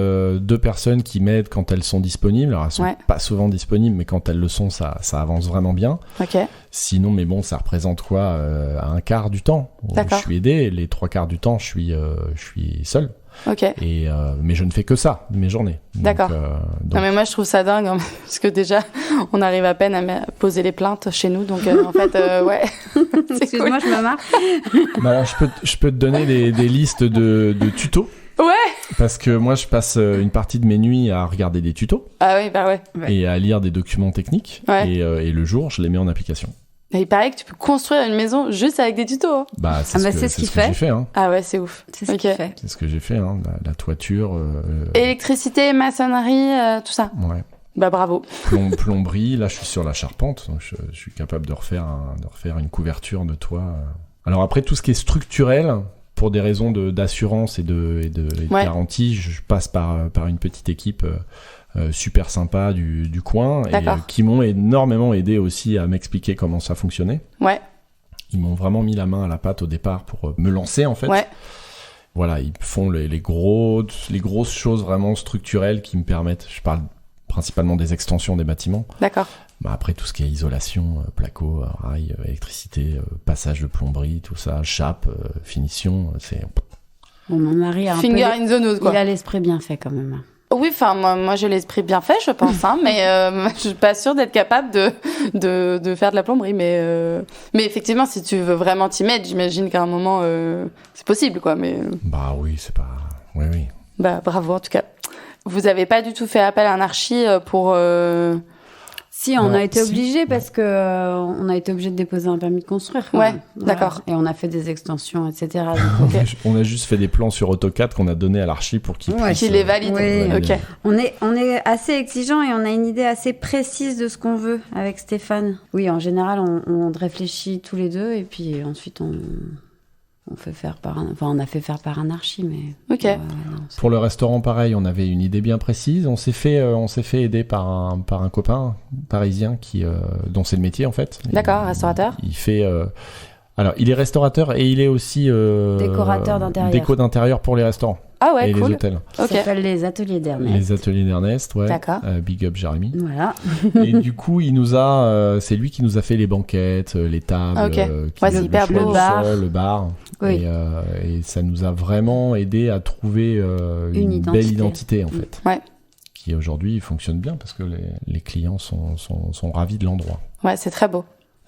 qui m'aident quand elles sont disponibles. Alors, elles sont pas souvent disponibles, mais quand elles le sont, ça avance vraiment bien. Ok. Sinon, mais bon, ça représente quoi un quart du temps. D'accord. Je suis aidé. Les 3/4 du temps, je suis seul. Ok. Mais je ne fais que ça de mes journées. D'accord. Non, mais moi, je trouve ça dingue, hein, parce que déjà, on arrive à peine à poser les plaintes chez nous. Donc, en fait, c'est Excuse-moi, cool. je me marre. Alors, je peux te donner des listes de tutos. Ouais. Parce que moi, je passe une partie de mes nuits à regarder des tutos. Ah oui, ouais. Et à lire des documents techniques. Ouais. Et le jour, je les mets en application. Et il paraît que tu peux construire une maison juste avec des tutos. Hein. C'est ce que j'ai fait. Hein. Ah ouais, c'est ouf. C'est ce qu'il fait. C'est ce que j'ai fait. Hein. La toiture. Électricité, maçonnerie, tout ça. Ouais. Bravo. Plomberie. Là, je suis sur la charpente. Donc je suis capable de refaire une couverture de toit. Alors après, tout ce qui est structurel, pour des raisons d'assurance et de garantie, je passe par une petite équipe super sympa du coin et qui m'ont énormément aidé aussi à m'expliquer comment ça fonctionnait. Ouais. Ils m'ont vraiment mis la main à la pâte au départ pour me lancer en fait. Ouais. Voilà, ils font les grosses choses vraiment structurelles qui me permettent, je parle principalement des extensions des bâtiments. D'accord. Après tout ce qui est isolation, placo, rail, électricité, passage de plomberie, tout ça, chape, finition, c'est... Bon, mon mari a Finger in the nose, quoi. Il a l'esprit bien fait quand même. Oui, enfin, moi j'ai l'esprit bien fait, je pense, hein, mais je suis pas sûre d'être capable de faire de la plomberie. Mais effectivement, si tu veux vraiment t'y mettre, j'imagine qu'à un moment, c'est possible, quoi. Mais... oui, c'est pas... Oui. Bravo, en tout cas. Vous avez pas du tout fait appel à un archi pour... Si, on a été obligé parce que on a été obligé de déposer un permis de construire. Ouais, d'accord. Et on a fait des extensions, etc. On a juste fait des plans sur AutoCAD qu'on a donné à l'archi pour qu'il puisse... Qu'il les valide. Oui. Ok. On est assez exigeant et on a une idée assez précise de ce qu'on veut avec Stéphane. Oui, en général, on réfléchit tous les deux et puis ensuite on fait faire on a fait faire par un archi, mais... Ok. Pour le restaurant, pareil, on avait une idée bien précise. On s'est fait aider par un copain parisien dont c'est le métier, en fait. D'accord, restaurateur. Il fait... alors, il est restaurateur et il est aussi... décorateur d'intérieur. Déco d'intérieur pour les restaurants. Ah ouais, et cool. les hôtels. Ça s'appelle les ateliers d'Ernest. Les ateliers d'Ernest, ouais. D'accord. Big up, Jérémy. Voilà. Et du coup, c'est lui qui nous a fait les banquettes, les tables, c'est hyper beau. Le bar. Oui. Et ça nous a vraiment aidé à trouver une belle identité, en fait. Ouais. Qui aujourd'hui fonctionne bien parce que les clients sont ravis de l'endroit. Ouais, c'est très beau.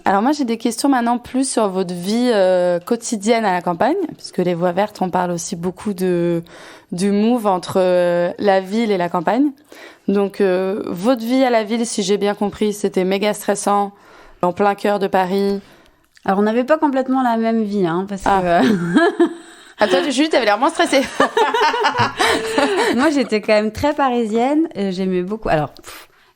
Alors moi, j'ai des questions maintenant plus sur votre vie quotidienne à la campagne, puisque les Voix Vertes, on parle aussi beaucoup du move entre la ville et la campagne. Donc, votre vie à la ville, si j'ai bien compris, c'était méga stressant, en plein cœur de Paris. Alors, on n'avait pas complètement la même vie, hein, parce que... Ah, toi, Julie, t'avais l'air moins stressée. Moi, j'étais quand même très parisienne. J'aimais beaucoup... Alors...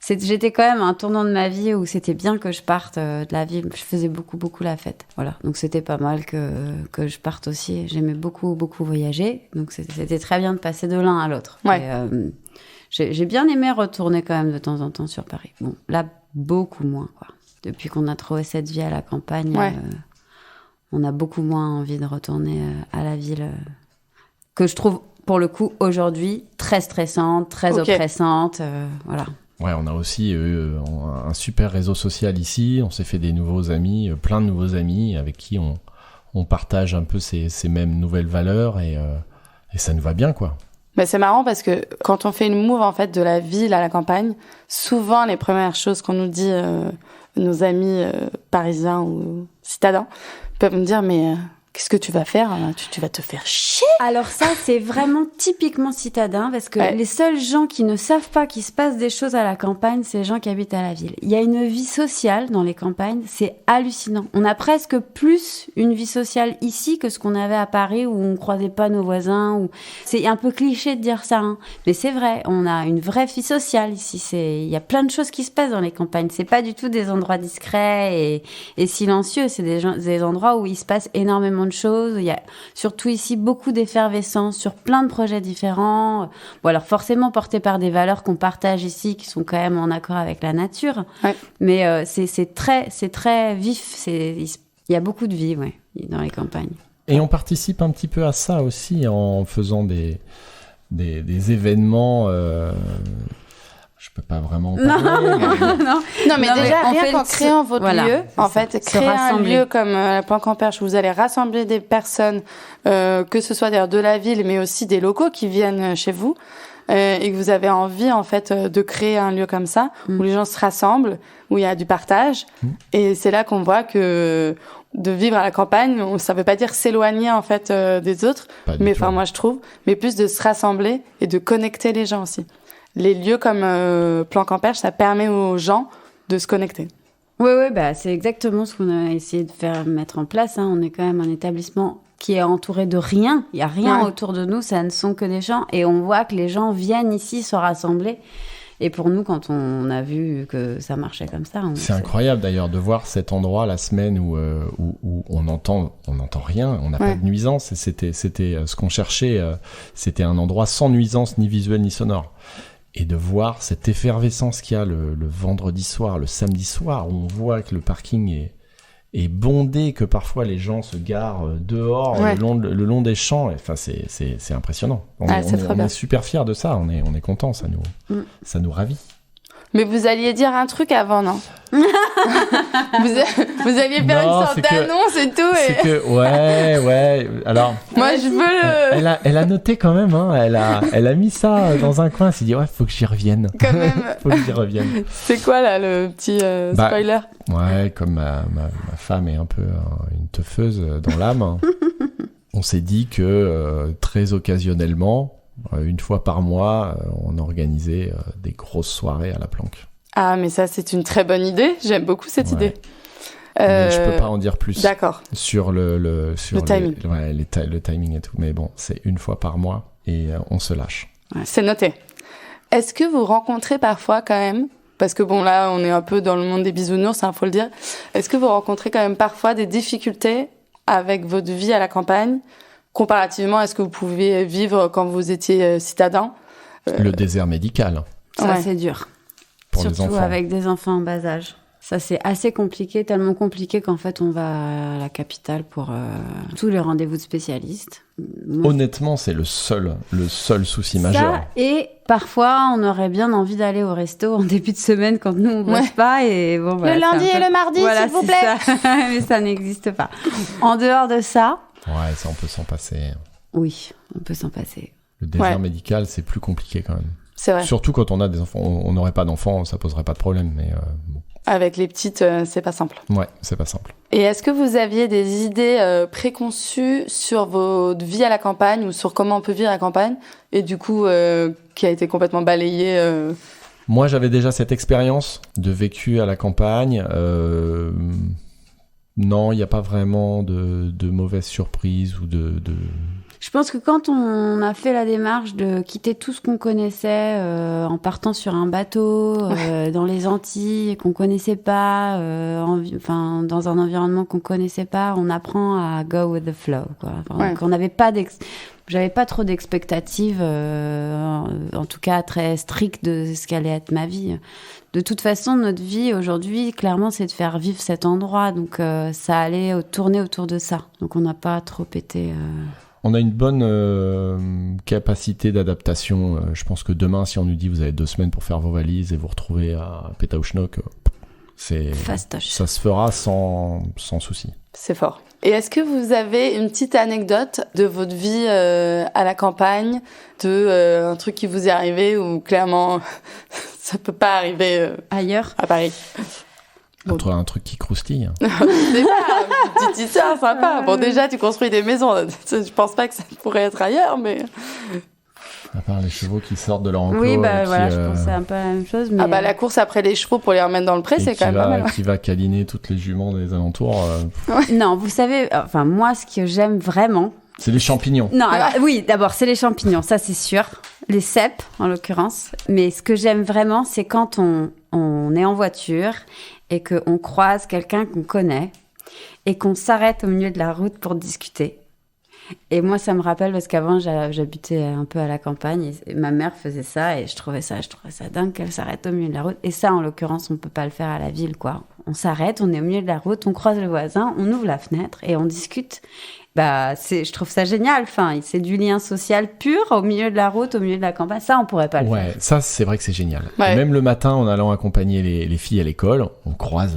J'étais quand même à un tournant de ma vie où c'était bien que je parte de la ville. Je faisais beaucoup la fête. Voilà. Donc c'était pas mal que je parte aussi. J'aimais beaucoup voyager. Donc c'était très bien de passer de l'un à l'autre. Ouais. Et, j'ai bien aimé retourner quand même de temps en temps sur Paris. Bon, là, beaucoup moins, quoi. Depuis qu'on a trouvé cette vie à la campagne, Ouais. on a beaucoup moins envie de retourner à la ville, que je trouve, pour le coup, aujourd'hui, très stressante, très oppressante. Voilà. Ouais, on a aussi un super réseau social ici. On s'est fait des nouveaux amis, plein de nouveaux amis avec qui on partage un peu ces mêmes nouvelles valeurs et ça nous va bien, quoi. Mais c'est marrant parce que quand on fait une move en fait de la ville à la campagne, souvent les premières choses qu'on nous dit nos amis parisiens ou citadins peuvent me dire mais qu'est-ce que tu vas faire ? Tu vas te faire chier. Alors ça, c'est vraiment typiquement citadin, parce que les seuls gens qui ne savent pas qu'il se passe des choses à la campagne, c'est les gens qui habitent à la ville. Il y a une vie sociale dans les campagnes, c'est hallucinant. On a presque plus une vie sociale ici que ce qu'on avait à Paris, où on croisait pas nos voisins. C'est un peu cliché de dire ça, hein. Mais c'est vrai, on a une vraie vie sociale ici. Il y a plein de choses qui se passent dans les campagnes. C'est pas du tout des endroits discrets et silencieux, c'est des endroits où il se passe énormément de choses. Il y a surtout ici beaucoup d'effervescence sur plein de projets différents. Bon, alors forcément portés par des valeurs qu'on partage ici, qui sont quand même en accord avec la nature. Ouais. Mais c'est très vif. Il y a beaucoup de vie, dans les campagnes. Et on participe un petit peu à ça aussi en faisant des événements. Je peux pas vraiment parler. Non, mais déjà, rien qu'en créant votre lieu, en fait, créer un lieu comme la Planque en Perche, où vous allez rassembler des personnes, que ce soit d'ailleurs de la ville, mais aussi des locaux qui viennent chez vous, et que vous avez envie, en fait, de créer un lieu comme ça, où les gens se rassemblent, où il y a du partage. Et c'est là qu'on voit que de vivre à la campagne, ça veut pas dire s'éloigner, en fait, des autres, mais enfin, moi, je trouve, mais plus de se rassembler et de connecter les gens aussi. Les lieux comme Planque en Perche, ça permet aux gens de se connecter. Oui, c'est exactement ce qu'on a essayé de mettre en place. Hein. On est quand même un établissement qui est entouré de rien. Il n'y a rien autour de nous, ça ne sont que des gens. Et on voit que les gens viennent ici se rassembler. Et pour nous, quand on a vu que ça marchait comme ça... C'est incroyable d'ailleurs de voir cet endroit la semaine où on n'entend rien, on n'a pas de nuisance. Et c'était ce qu'on cherchait, c'était un endroit sans nuisance ni visuelle ni sonore. Et de voir cette effervescence qu'il y a le vendredi soir, le samedi soir, où on voit que le parking est bondé, que parfois les gens se garent dehors le long des champs. Enfin, c'est impressionnant. On est super fiers de ça, on est contents, ça nous ravit. Mais vous alliez dire un truc avant, non? vous alliez faire une sorte d'annonce et tout. C'est que, ouais. Alors. Moi, je veux le. Elle a noté quand même, hein. Elle a mis ça dans un coin. Elle s'est dit, faut que j'y revienne. Quand même. Faut que j'y revienne. C'est quoi, là, le petit spoiler? Ouais, comme ma femme est un peu une teufeuse dans l'âme, on s'est dit que très occasionnellement, une fois par mois, on organisait des grosses soirées à la Planque. Ah, mais ça, c'est une très bonne idée. J'aime beaucoup cette idée. Mais je peux pas en dire plus. D'accord. Sur le timing. Le timing et tout. Mais bon, c'est une fois par mois et on se lâche. Ouais, c'est noté. Est-ce que vous rencontrez parfois quand même, parce que bon, là, on est un peu dans le monde des bisounours, hein, faut le dire. Est-ce que vous rencontrez quand même parfois des difficultés avec votre vie à la campagne, comparativement à ce que vous pouviez vivre quand vous étiez citadin? Le désert médical. Ça, c'est dur. Pour surtout les enfants. Avec des enfants en bas âge. Ça, c'est assez compliqué, tellement compliqué qu'en fait, on va à la capitale pour tous les rendez-vous de spécialistes. Honnêtement, c'est le seul souci majeur. Et parfois, on aurait bien envie d'aller au resto en début de semaine quand nous, on bosse pas. Et bon, voilà, le lundi et le mardi, s'il vous plaît. Ça. Mais ça n'existe pas. En dehors de ça... Ouais, ça, on peut s'en passer. Oui, on peut s'en passer. Le désert médical, c'est plus compliqué quand même. C'est vrai. Surtout quand on a des enfants. On n'aurait pas d'enfants, ça poserait pas de problème, mais bon. Avec les petites, c'est pas simple. Ouais, c'est pas simple. Et est-ce que vous aviez des idées préconçues sur votre vie à la campagne ou sur comment on peut vivre à la campagne et du coup, qui a été complètement balayée Moi, j'avais déjà cette expérience de vécu à la campagne. Non, il n'y a pas vraiment de mauvaises surprises ou de... Je pense que quand on a fait la démarche de quitter tout ce qu'on connaissait en partant sur un bateau dans les Antilles qu'on connaissait pas, dans un environnement qu'on connaissait pas, on apprend à go with the flow, quoi. Donc on n'avait pas j'avais pas trop d'expectatives, en tout cas très strictes de ce qu'allait être ma vie. De toute façon, notre vie aujourd'hui, clairement, c'est de faire vivre cet endroit. Donc, ça allait tourner autour de ça. Donc, on n'a pas trop été... On a une bonne capacité d'adaptation. Je pense que demain, si on nous dit vous avez 2 semaines pour faire vos valises et vous retrouver à Pétaouchnok, fastoche. Ça se fera sans souci. C'est fort. Et est-ce que vous avez une petite anecdote de votre vie à la campagne, un truc qui vous est arrivé ou clairement ça peut pas arriver ailleurs à Paris? Un truc qui croustille. C'est pas, tu dis ça, sympa. Bon, déjà, tu construis des maisons. Je pense pas que ça pourrait être ailleurs, mais... À part les chevaux qui sortent de leur enclos. Oui, voilà, je pensais un peu à la même chose. Mais... la course après les chevaux pour les remettre dans le pré, c'est quand même pas mal. Qui va câliner toutes les juments des alentours. Non, vous savez, moi, ce que j'aime vraiment... C'est les champignons. Non, oui, d'abord, c'est les champignons, ça c'est sûr. Les cèpes, en l'occurrence. Mais ce que j'aime vraiment, c'est quand on est en voiture et qu'on croise quelqu'un qu'on connaît et qu'on s'arrête au milieu de la route pour discuter. Et moi, ça me rappelle parce qu'avant, j'habitais un peu à la campagne et ma mère faisait ça et je trouvais ça dingue qu'elle s'arrête au milieu de la route. Et ça, en l'occurrence, on peut pas le faire à la ville, quoi. On s'arrête, on est au milieu de la route, on croise le voisin, on ouvre la fenêtre et on discute. Je trouve ça génial. Enfin, c'est du lien social pur au milieu de la route, au milieu de la campagne. Ça, on pourrait pas le faire. Ouais, ça, c'est vrai que c'est génial. Ouais. Même le matin, en allant accompagner les filles à l'école, on croise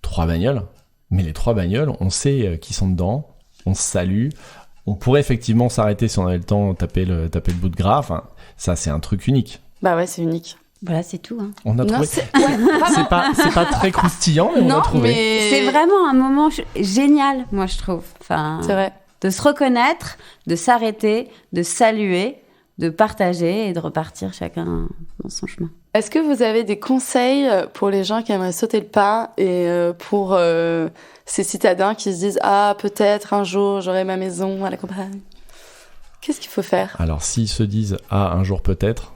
3 bagnoles. Mais les 3 bagnoles, on sait qui sont dedans, on se salue. On pourrait effectivement s'arrêter si on avait le temps, taper le bout de gras. Enfin, ça, c'est un truc unique. Bah ouais, c'est unique. Voilà, c'est tout. Hein. On a trouvé. C'est pas très croustillant, mais on a trouvé. Mais... C'est vraiment un moment génial, moi, je trouve. Enfin, c'est vrai. De se reconnaître, de s'arrêter, de saluer, de partager et de repartir chacun dans son chemin. Est-ce que vous avez des conseils pour les gens qui aimeraient sauter le pas et pour ces citadins qui se disent « Ah, peut-être un jour, j'aurai ma maison à la campagne ». Qu'est-ce qu'il faut faire? Alors, s'ils se disent « Ah, un jour peut-être »,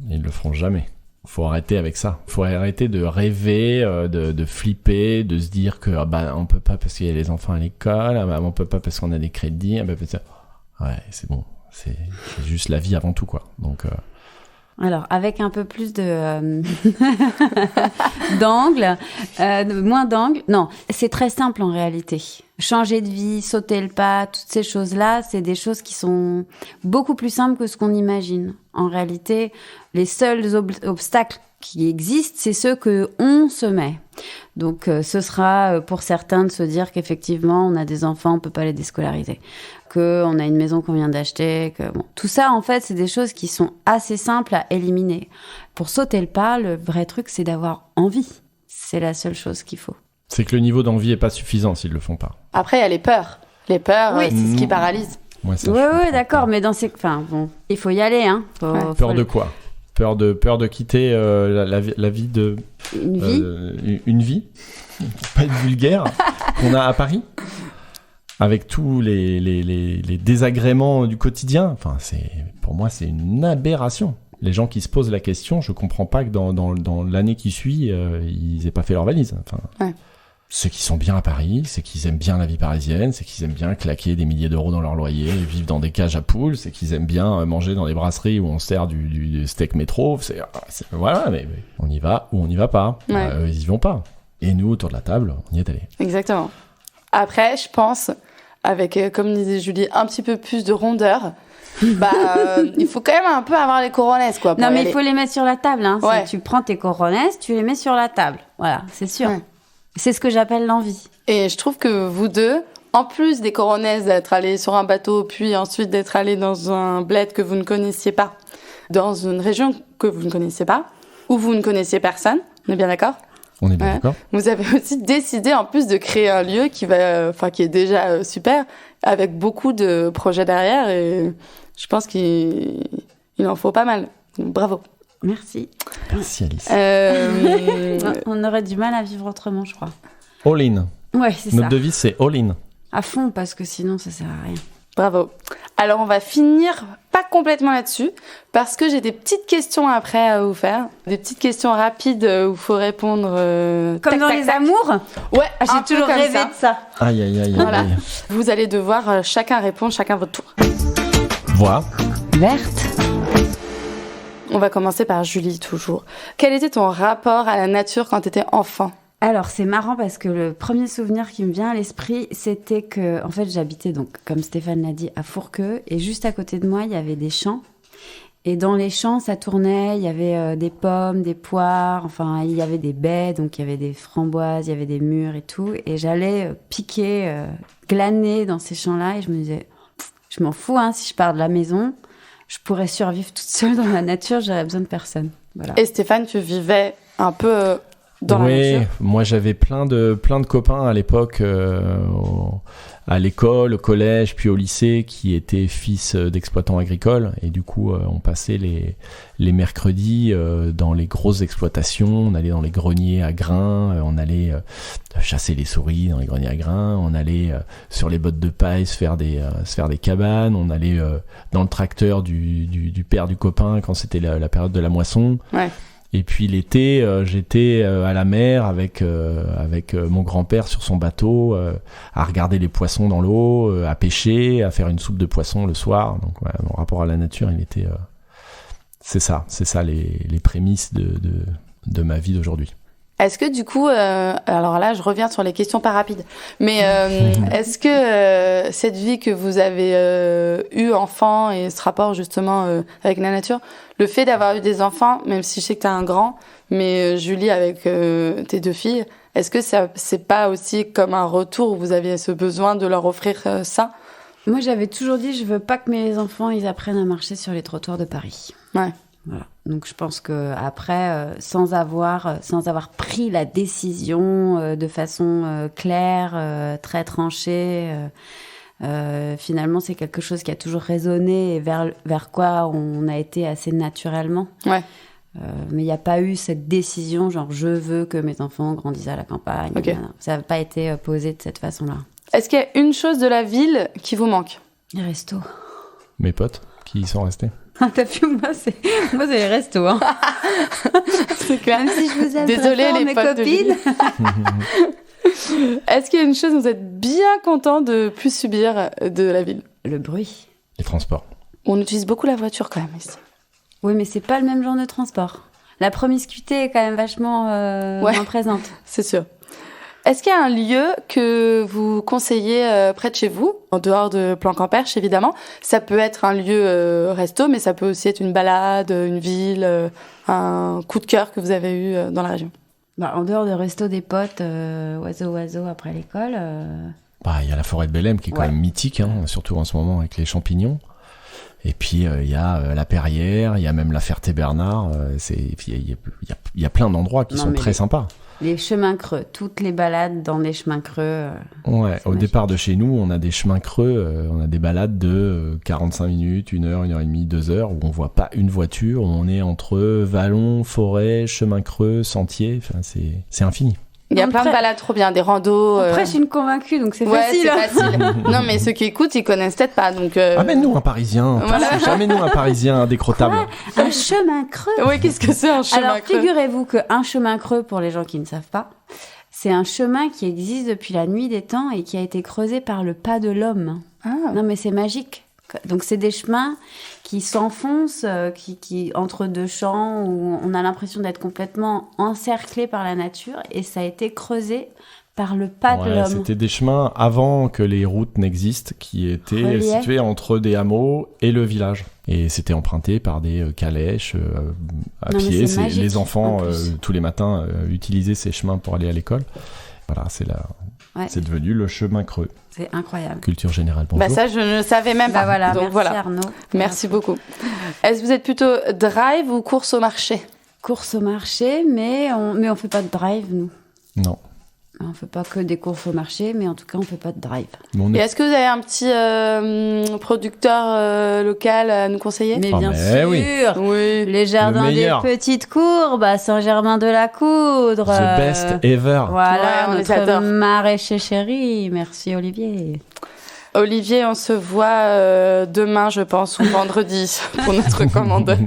ils le feront jamais. Faut arrêter avec ça. Faut arrêter de rêver, de flipper, de se dire que on peut pas parce qu'il y a les enfants à l'école, on peut pas parce qu'on a des crédits, ouais, c'est bon. C'est juste la vie avant tout, quoi. Donc... Alors, avec un peu plus d'angle, moins d'angle. Non, c'est très simple en réalité. Changer de vie, sauter le pas, toutes ces choses-là, c'est des choses qui sont beaucoup plus simples que ce qu'on imagine. En réalité, les seuls obstacles qui existent, c'est ceux que on se met. Donc, ce sera pour certains de se dire qu'effectivement, on a des enfants, on peut pas les déscolariser, qu'on a une maison qu'on vient d'acheter, que bon, tout ça, en fait, c'est des choses qui sont assez simples à éliminer. Pour sauter le pas, le vrai truc, c'est d'avoir envie. C'est la seule chose qu'il faut. C'est que le niveau d'envie est pas suffisant s'ils le font pas. Après, il y a les peurs. Les peurs, oui. c'est ce qui paralyse. Ouais, d'accord, mais dans ces... Enfin, bon, il faut y aller, hein. Peur de quoi ? Peur de quitter la vie de... Une vie pas être vulgaire, qu'on a à Paris, avec tous les désagréments du quotidien. Enfin, pour moi, c'est une aberration. Les gens qui se posent la question, je comprends pas que dans l'année qui suit, ils aient pas fait leur valise. Enfin, ouais. Ceux qui sont bien à Paris, c'est qu'ils aiment bien la vie parisienne, c'est qu'ils aiment bien claquer des milliers d'euros dans leur loyer, vivre dans des cages à poules, c'est qu'ils aiment bien manger dans des brasseries où on sert du steak métro. Voilà, mais on y va ou on n'y va pas. Ouais. Ils y vont pas. Et nous, autour de la table, on y est allé. Exactement. Après, je pense, avec, comme disait Julie, un petit peu plus de rondeur, il faut quand même un peu avoir les coronesses, quoi. Non, mais il faut les mettre sur la table, hein. Ouais. Si tu prends tes coronesses, tu les mets sur la table. Voilà, c'est sûr. Ouais. C'est ce que j'appelle l'envie. Et je trouve que vous deux, en plus des coronesses, d'être allés sur un bateau, puis ensuite d'être allés dans un bled que vous ne connaissiez pas, dans une région que vous ne connaissiez pas, où vous ne connaissiez personne, on est bien d'accord ? On est bien d'accord. Vous avez aussi décidé, en plus, de créer un lieu qui est déjà super, avec beaucoup de projets derrière, et je pense qu'il en faut pas mal. Bravo. Merci. Merci Alice. On aurait du mal à vivre autrement, je crois. All in. Ouais, c'est ça. Notre devise, c'est all in. À fond, parce que sinon, ça sert à rien. Bravo. Alors, on va finir pas complètement là-dessus, parce que j'ai des petites questions après à vous faire. Des petites questions rapides où il faut répondre... Comme dans les amours. Ouais, J'ai toujours rêvé de ça. Aïe, aïe, aïe, Voilà. aïe. Vous allez devoir chacun répondre, chacun votre tour. Voix. Verte. On va commencer par Julie, toujours. Quel était ton rapport à la nature quand tu étais enfant ? Alors, c'est marrant parce que le premier souvenir qui me vient à l'esprit, c'était que, en fait, j'habitais donc, comme Stéphane l'a dit, à Fourqueux, et juste à côté de moi, il y avait des champs. Et dans les champs, ça tournait, il y avait des pommes, des poires, enfin, il y avait des baies, donc il y avait des framboises, il y avait des mûres et tout. Et j'allais piquer, glaner dans ces champs-là, et je me disais, je m'en fous, hein, si je pars de la maison, je pourrais survivre toute seule dans la nature, j'aurais besoin de personne. Voilà. Et Stéphane, tu vivais un peu dans la nature ? Oui, moi j'avais plein de copains à l'époque, à l'école, au collège, puis au lycée, qui étaient fils d'exploitants agricoles. Et du coup, on passait les mercredis dans les grosses exploitations. On allait dans les greniers à grains, on allait chasser les souris dans les greniers à grains, on allait sur les bottes de paille se faire des cabanes, on allait dans le tracteur du père du copain quand c'était la période de la moisson. Ouais. Et puis l'été, j'étais à la mer avec mon grand-père sur son bateau, à regarder les poissons dans l'eau, à pêcher, à faire une soupe de poisson le soir. Donc ouais, mon rapport à la nature, il était... c'est ça les prémices de ma vie d'aujourd'hui. Est-ce que du coup, alors là, je reviens sur les questions pas rapides, mais est-ce que cette vie que vous avez eue enfant et ce rapport justement avec la nature, le fait d'avoir eu des enfants, même si je sais que tu as un grand, mais Julie avec tes deux filles, est-ce que ça c'est pas aussi comme un retour où vous aviez ce besoin de leur offrir ça ? Moi, j'avais toujours dit, je veux pas que mes enfants, ils apprennent à marcher sur les trottoirs de Paris. Ouais. Voilà. Donc je pense que après, sans avoir pris la décision de façon claire, très tranchée, finalement c'est quelque chose qui a toujours résonné et vers quoi on a été assez naturellement. Ouais. Mais il n'y a pas eu cette décision, genre je veux que mes enfants grandissent à la campagne. Okay. Non, ça n'a pas été posé de cette façon-là. Est-ce qu'il y a une chose de la ville qui vous manque ? Les restos. Mes potes qui y sont restés. T'as vu, moi c'est les restos. Hein. C'est clair. Même si je vous aime Désolée, très fort, les mes potes de copines. Est-ce qu'il y a une chose où vous êtes bien content de plus subir de la ville ? Le bruit. Les transports. On utilise beaucoup la voiture quand même ici. Oui, mais c'est pas le même genre de transport. La promiscuité est quand même vachement moins présente. C'est sûr. Est-ce qu'il y a un lieu que vous conseillez près de chez vous, en dehors de Planck-en-Perche évidemment ? Ça peut être un lieu resto, mais ça peut aussi être une balade, une ville, un coup de cœur que vous avez eu dans la région. Bah, en dehors de resto des potes, oiseau après l'école. Il y a la forêt de Bellem qui est quand même mythique, hein, surtout en ce moment avec les champignons. Et puis il y a la Perrière, il y a même la Ferté-Bernard. Il y a plein d'endroits qui sont très sympas. Les chemins creux, toutes les balades dans les chemins creux. Ouais, au magique. départ de chez nous, on a des chemins creux, on a des balades de 45 minutes, 1 heure et demie, 2 heures, où on voit pas une voiture, où on est entre vallons, forêts, chemins creux, sentiers, enfin c'est infini. Il y a plein de balades trop bien, des randos. Après, je suis une convaincue, donc c'est facile. Ouais, c'est facile. Non, mais ceux qui écoutent, ils connaissent peut-être pas, donc... Amène-nous un Parisien, Voilà. jamais-nous un Parisien indécrottable. Un chemin creux. Oui, qu'est-ce que c'est un chemin Alors, creux ? figurez-vous qu'un chemin creux, pour les gens qui ne savent pas, c'est un chemin qui existe depuis la nuit des temps et qui a été creusé par le pas de l'homme. Ah. Non, mais c'est magique. Donc, c'est des chemins qui s'enfoncent, qui entre deux champs, où on a l'impression d'être complètement encerclé par la nature, et ça a été creusé par le pas de l'homme. C'était des chemins avant que les routes n'existent, qui étaient situés entre des hameaux et le village. Et c'était emprunté par des calèches à pied. Les enfants, tous les matins, utilisaient ces chemins pour aller à l'école. Voilà, c'est devenu le chemin creux. C'est incroyable. Culture générale, bonjour. Ça, je ne savais même pas. Voilà, donc, merci Arnaud. Merci beaucoup. Est-ce que vous êtes plutôt drive ou course au marché ? Course au marché, mais on fait pas de drive, nous. Non. On fait pas que des courses au marché, mais en tout cas, on fait pas de drive. Et est-ce que vous avez un petit producteur local à nous conseiller ? Mais bien sûr, oui. Les jardins des petites courbes à Saint-Germain-de-la-Coudre. The best ever. Voilà, Ouais, on les notre adore. maraîcher chéri. Merci Olivier. Olivier, on se voit demain, je pense, ou vendredi, pour notre commande.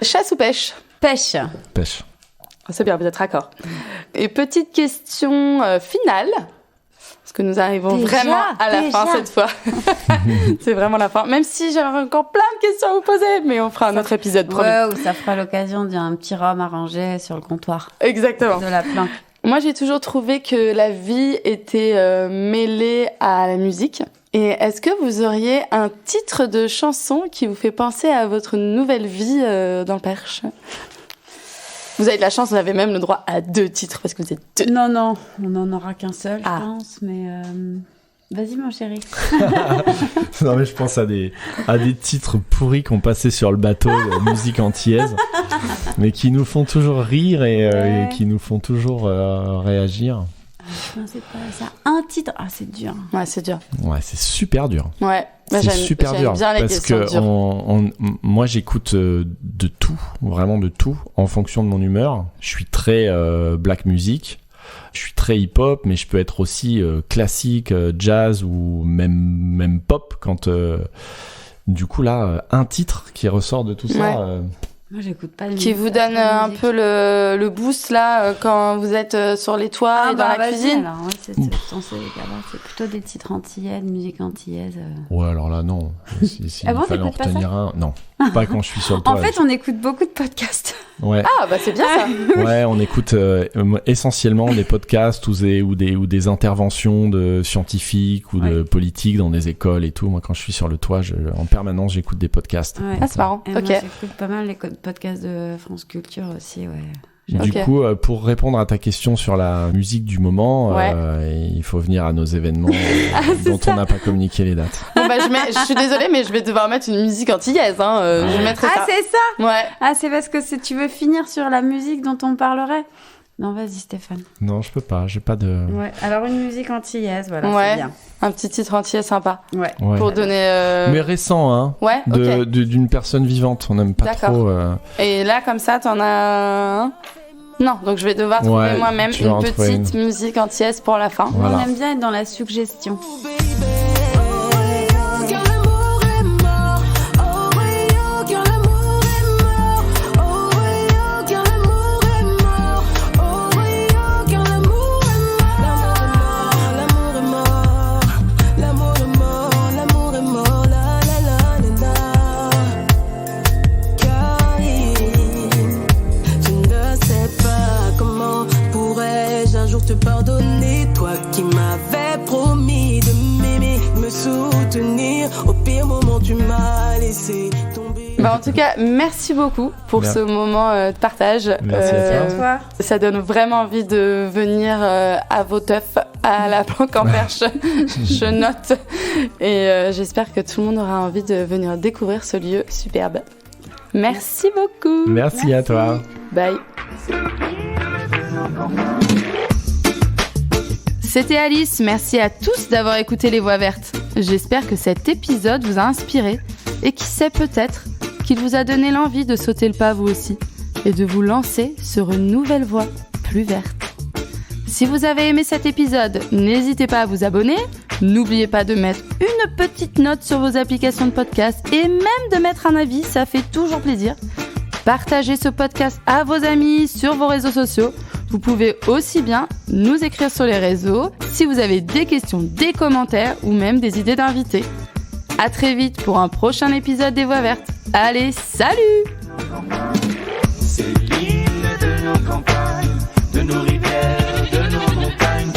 Chasse ou pêche ? Pêche. Pêche. C'est bien, vous êtes raccord. Et petite question finale, parce que nous arrivons vraiment à la fin cette fois. C'est vraiment la fin. Même si j'ai encore plein de questions à vous poser, mais on fera un autre épisode, promis. Ouais, ou ça fera l'occasion d'un petit rhum arrangé sur le comptoir. Exactement. De la planque. Moi, j'ai toujours trouvé que la vie était mêlée à la musique. Et est-ce que vous auriez un titre de chanson qui vous fait penser à votre nouvelle vie dans le Perche ? Vous avez de la chance, vous avez même le droit à 2 titres parce que vous êtes 2. Non, on n'en aura qu'un seul, je pense, mais vas-y mon chéri. Non mais je pense à des titres pourris qu'on passait sur le bateau de musique antillaise, mais qui nous font toujours rire et qui nous font toujours réagir. Je pensais pas à ça. Un titre, c'est dur. Ouais, c'est dur. Ouais, c'est super dur. Ouais, c'est super dur bien les parce questions que dures. moi j'écoute de tout, vraiment de tout, en fonction de mon humeur. Je suis très black music, je suis très hip-hop, mais je peux être aussi classique, jazz ou même pop quand. Du coup là, un titre qui ressort de tout ça. Moi, j'écoute pas de qui vous donne un peu le boost là quand vous êtes sur les toits et dans la cuisine. Alors, oui, c'est plutôt des titres antillais, de musique antillaise. Ouais, alors là, non. Si Ah bon, il fallait en t'écoutes pas retenir un, non. Pas quand je suis sur le toit. En fait, on écoute beaucoup de podcasts. Ouais. Ah, bah c'est bien ça. Ouais, on écoute essentiellement des podcasts ou des interventions de scientifiques ou de politiques dans des écoles et tout. Moi, quand je suis sur le toit, en permanence, j'écoute des podcasts. Ouais. Ah, c'est marrant. Et ok. moi, j'écoute pas mal les podcasts de France Culture aussi, ouais. Du coup, pour répondre à ta question sur la musique du moment, il faut venir à nos événements dont on n'a pas communiqué les dates. Bon, bah, je suis désolée, mais je vais devoir mettre une musique antillaise. Je mettrai ça. Ah, c'est ça ? Ouais. Ah, c'est parce que tu veux finir sur la musique dont on parlerait ? Non, vas-y, Stéphane. Non, je peux pas, j'ai pas de... Ouais, alors une musique antillaise, voilà, c'est bien. Un petit titre antillais sympa. Ouais. Pour donner... Mais récent, hein. Ouais, ok. D'une personne vivante, on n'aime pas trop... Et là, comme ça, t'en as un ? Non, donc je vais devoir trouver moi-même une petite musique antillaise pour la fin. Voilà. On aime bien être dans la suggestion. Pardonner, toi qui m'avais promis de m'aimer, me soutenir. Au pire moment, tu m'as laissé tomber. Bah en tout cas, merci beaucoup pour ce moment de partage. Merci à toi. Ça donne vraiment envie de venir à vos teufs, à la planque en perche. Je note. Et j'espère que tout le monde aura envie de venir découvrir ce lieu superbe. Merci beaucoup. Merci à toi. Bye. C'était Alice, merci à tous d'avoir écouté Les Voix Vertes. J'espère que cet épisode vous a inspiré et qui sait peut-être qu'il vous a donné l'envie de sauter le pas vous aussi et de vous lancer sur une nouvelle voie plus verte. Si vous avez aimé cet épisode, n'hésitez pas à vous abonner, n'oubliez pas de mettre une petite note sur vos applications de podcast et même de mettre un avis, ça fait toujours plaisir. Partagez ce podcast à vos amis sur vos réseaux sociaux. Vous pouvez aussi bien nous écrire sur les réseaux si vous avez des questions, des commentaires ou même des idées d'invités. À très vite pour un prochain épisode des Voix Vertes. Allez, salut! C'est l'hymne de nos campagnes, de nos rivières, de nos montagnes.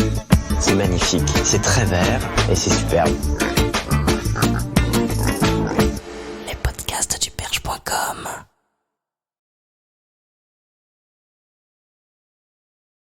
C'est magnifique, c'est très vert et c'est superbe.